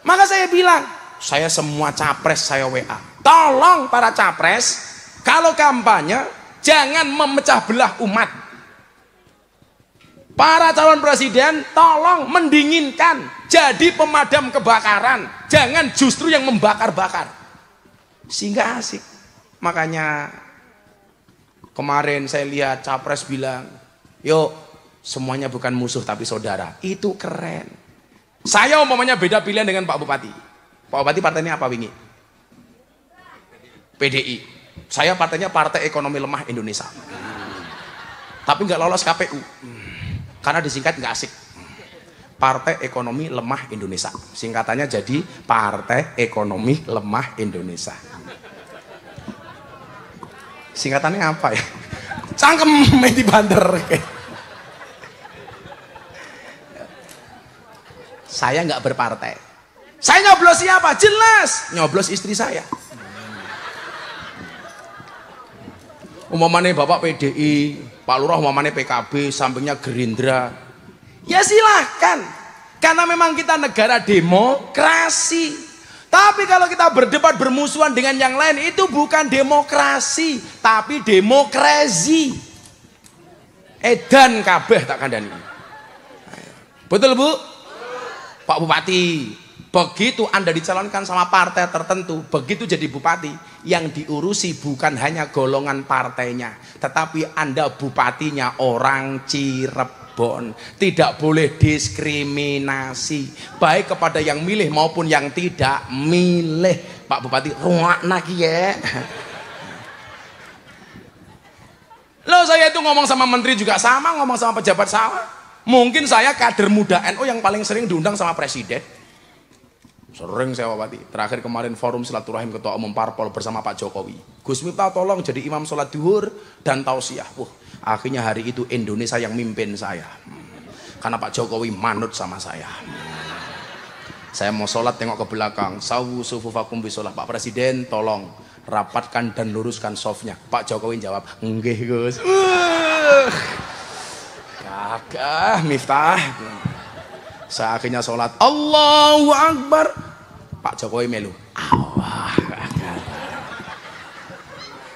Maka saya bilang, saya semua capres saya WA. Tolong para capres, kalau kampanye jangan memecah belah umat. Para calon presiden tolong mendinginkan, jadi pemadam kebakaran, jangan justru yang membakar-bakar. Sehingga asik. Makanya kemarin saya lihat capres bilang, yuk semuanya bukan musuh tapi saudara. Itu keren. Saya umpamanya beda pilihan dengan Pak Bupati. Pak Bupati partainya apa wingi? PDI. Saya partainya Partai Ekonomi Lemah Indonesia. Tapi nggak lolos KPU. Karena disingkat nggak asik. Partai Ekonomi Lemah Indonesia. Singkatannya jadi Partai Ekonomi Lemah Indonesia. Singkatannya apa ya? Cangkem di banter. Saya nggak berpartai. Saya nyoblos siapa? Jelas nyoblos istri saya. Umpamanya Bapak PDI, Pak Lurah umpamanya PKB, sampingnya Gerindra. Ya silahkan, karena memang kita negara demokrasi. Tapi kalau kita berdebat bermusuhan dengan yang lain, itu bukan demokrasi, tapi demokrasi. Edan kabeh tak kandani. Betul Bu? Pak Bupati, begitu Anda dicalonkan sama partai tertentu, begitu jadi bupati, yang diurusi bukan hanya golongan partainya, tetapi Anda bupatinya orang Cirebon. Tidak boleh diskriminasi, baik kepada yang milih maupun yang tidak milih. Pak Bupati, ruangna ya. Loh, saya itu ngomong sama menteri juga sama, ngomong sama pejabat sama. Mungkin saya kader muda NU yang paling sering diundang sama presiden. Sering saya Bupati. Terakhir kemarin forum silaturahim ketua umum parpol bersama Pak Jokowi. Gus Miftah tolong jadi imam sholat duhur dan tausiah. Akhirnya hari itu Indonesia yang mimpin saya. Karena Pak Jokowi manut sama saya. Saya mau sholat tengok ke belakang. Sawu sufufakum bisolah. Pak Presiden tolong rapatkan dan luruskan softnya. Pak Jokowi jawab, nggih Gus. Gagah Miftah. Saya akhirnya sholat Allahu Akbar. Pak Jokowi melu Allah Akbar.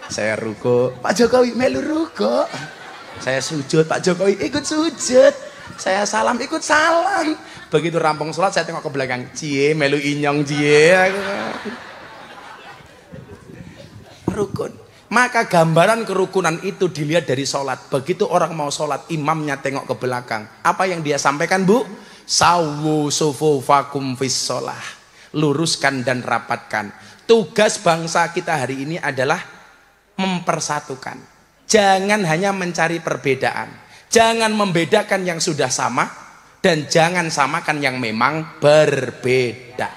Saya ruko, Pak Jokowi melu ruko. Saya sujud, Pak Jokowi ikut sujud. Saya salam, ikut salam. Begitu rampung sholat saya tengok ke belakang, cie melu inyong cie. Rukun. Maka gambaran kerukunan itu dilihat dari sholat. Begitu orang mau sholat, imamnya tengok ke belakang. Apa yang dia sampaikan Bu? Sawu sufufakum fis sholah. Luruskan dan rapatkan. Tugas bangsa kita hari ini adalah mempersatukan. Jangan hanya mencari perbedaan. Jangan membedakan yang sudah sama. Dan jangan samakan yang memang berbeda.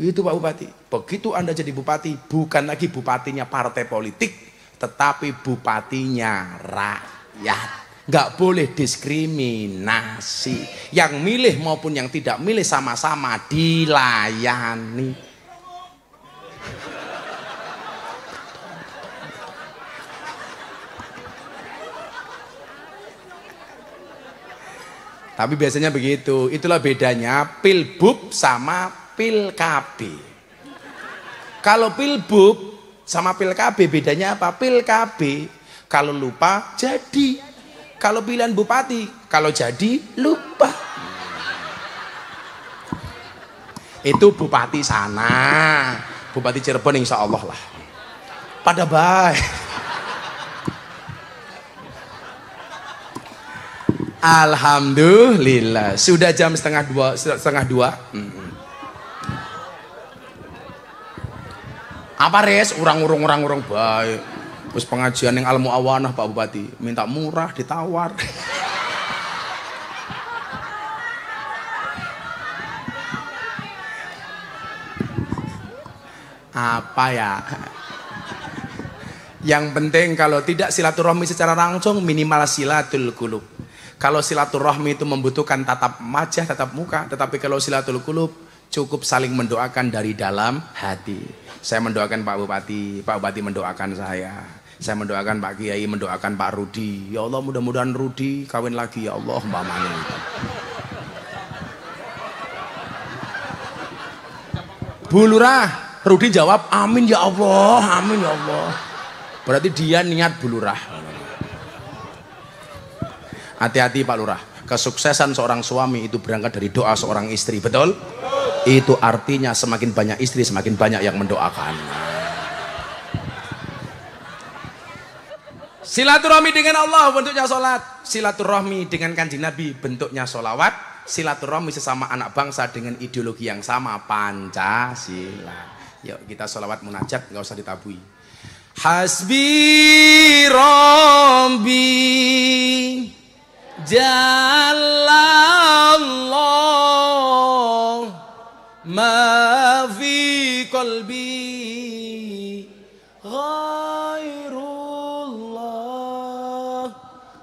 Itu Pak Bupati. Begitu Anda jadi bupati, bukan lagi bupatinya partai politik, tetapi bupatinya rakyat. Nggak boleh diskriminasi. Yang milih maupun yang tidak milih sama-sama dilayani. Tapi biasanya begitu. Itulah bedanya pilbub sama pilkab. Kalau pilbub sama pilkab bedanya apa? Pilkab kalau lupa jadi. Kalau pilihan bupati kalau jadi lupa. Itu bupati sana. Bupati Cirebon insya Allah lah. Pada baik. Alhamdulillah. Sudah jam setengah dua. Apa res? Orang baik. Terus pengajian yang Al Muawanah Pak Bupati minta murah ditawar. Apa ya? Yang penting kalau tidak silaturahmi secara langsung minimal silatul qulub. Kalau silaturahmi itu membutuhkan tatap wajah, tatap muka, tetapi kalau silatul qulub cukup saling mendoakan dari dalam hati. Saya mendoakan Pak Bupati mendoakan saya mendoakan Pak Kiai, mendoakan Pak Rudi. Ya Allah, mudah-mudahan Rudi kawin lagi ya Allah, Mbak Mani. Bu Lurah, Rudi jawab amin ya Allah, amin ya Allah. Berarti dia niat Bu Lurah. Hati-hati Pak Lurah, kesuksesan seorang suami itu berangkat dari doa seorang istri, betul? Itu artinya semakin banyak istri semakin banyak yang mendoakan. Silaturahmi dengan Allah bentuknya sholat, silaturahmi dengan kanjeng Nabi bentuknya sholawat, silaturahmi sesama anak bangsa dengan ideologi yang sama, Pancasila. Yuk kita sholawat munajat, nggak usah ditabui. Hasbi Rabbi Jalallah ma fi qalbi ghairullah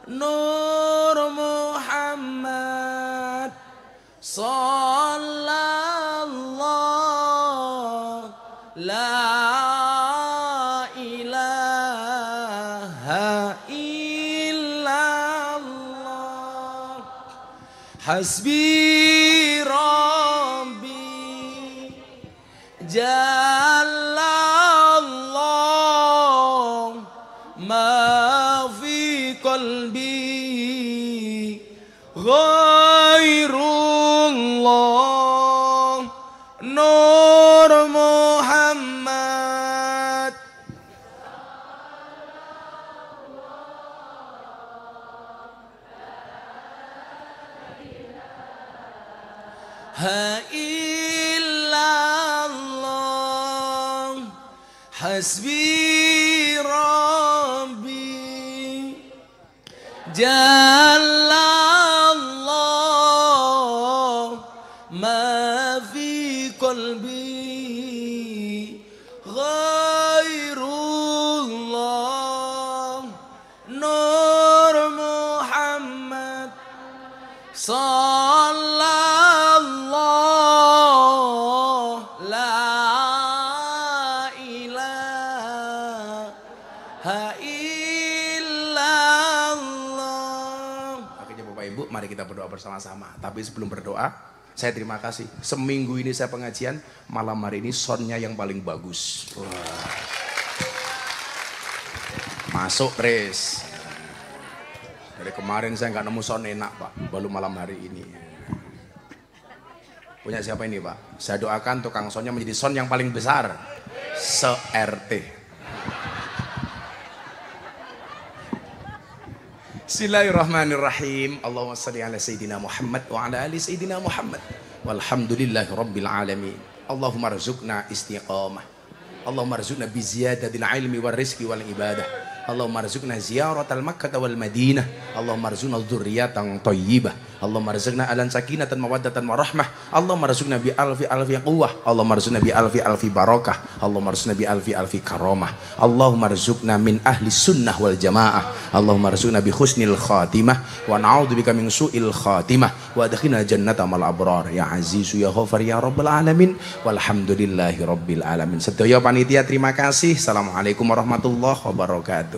Nur Muhammad sallallahu la ilaha illallah hasbi Rabbi Jalallah ma fi qalbi ghairullah Nur Muhammad ha illallah hasbi Rabbi Jalallah ma fi qalbi ghairullah Nur Muhammad sallallahu la ilaha illallah. Akhirnya Bapak Ibu, mari kita berdoa bersama-sama. Tapi sebelum berdoa, saya terima kasih. Seminggu ini saya pengajian, malam hari ini soundnya yang paling bagus. Wah. Masuk Pres. Dari kemarin saya nggak nemu sound enak Pak, baru malam hari ini. Punya siapa ini Pak? Saya doakan tukang soundnya menjadi sound yang paling besar se-RT. Bismillahirrahmanirrahim. Allahumma shalli ala Sayyidina Muhammad wa ala ali Sayyidina Muhammad. Walhamdulillahi Rabbil Alamin. Allahumma rizukna istiqamah. Allahumma rizukna biziyadatil ilmi wal rizki wal ibadah. Allahumma rizukna ziyaratal Makkah wal Madinah. Allahumma rizukna dzurriyyatan thayyibah. Allahumma rizukna alan sakinatan mawaddatan warahmah. Allahumma rizukna bi alfi quwwah. Allahumma rizukna bi alfi barakah. Allahumma rizukna bi alfi karamah. Allahumma rizukna min ahli sunnah wal jamaah. Allahumma rizukna bi husnil khatimah wa na'udzubika min su'il khatimah wa adkhilna jannata mal abrar ya azizu ya ghafar ya rabbal alamin walhamdulillahi rabbil alamin. Sedaya panitia terima kasih. Assalamualaikum warahmatullahi wabarakatuh.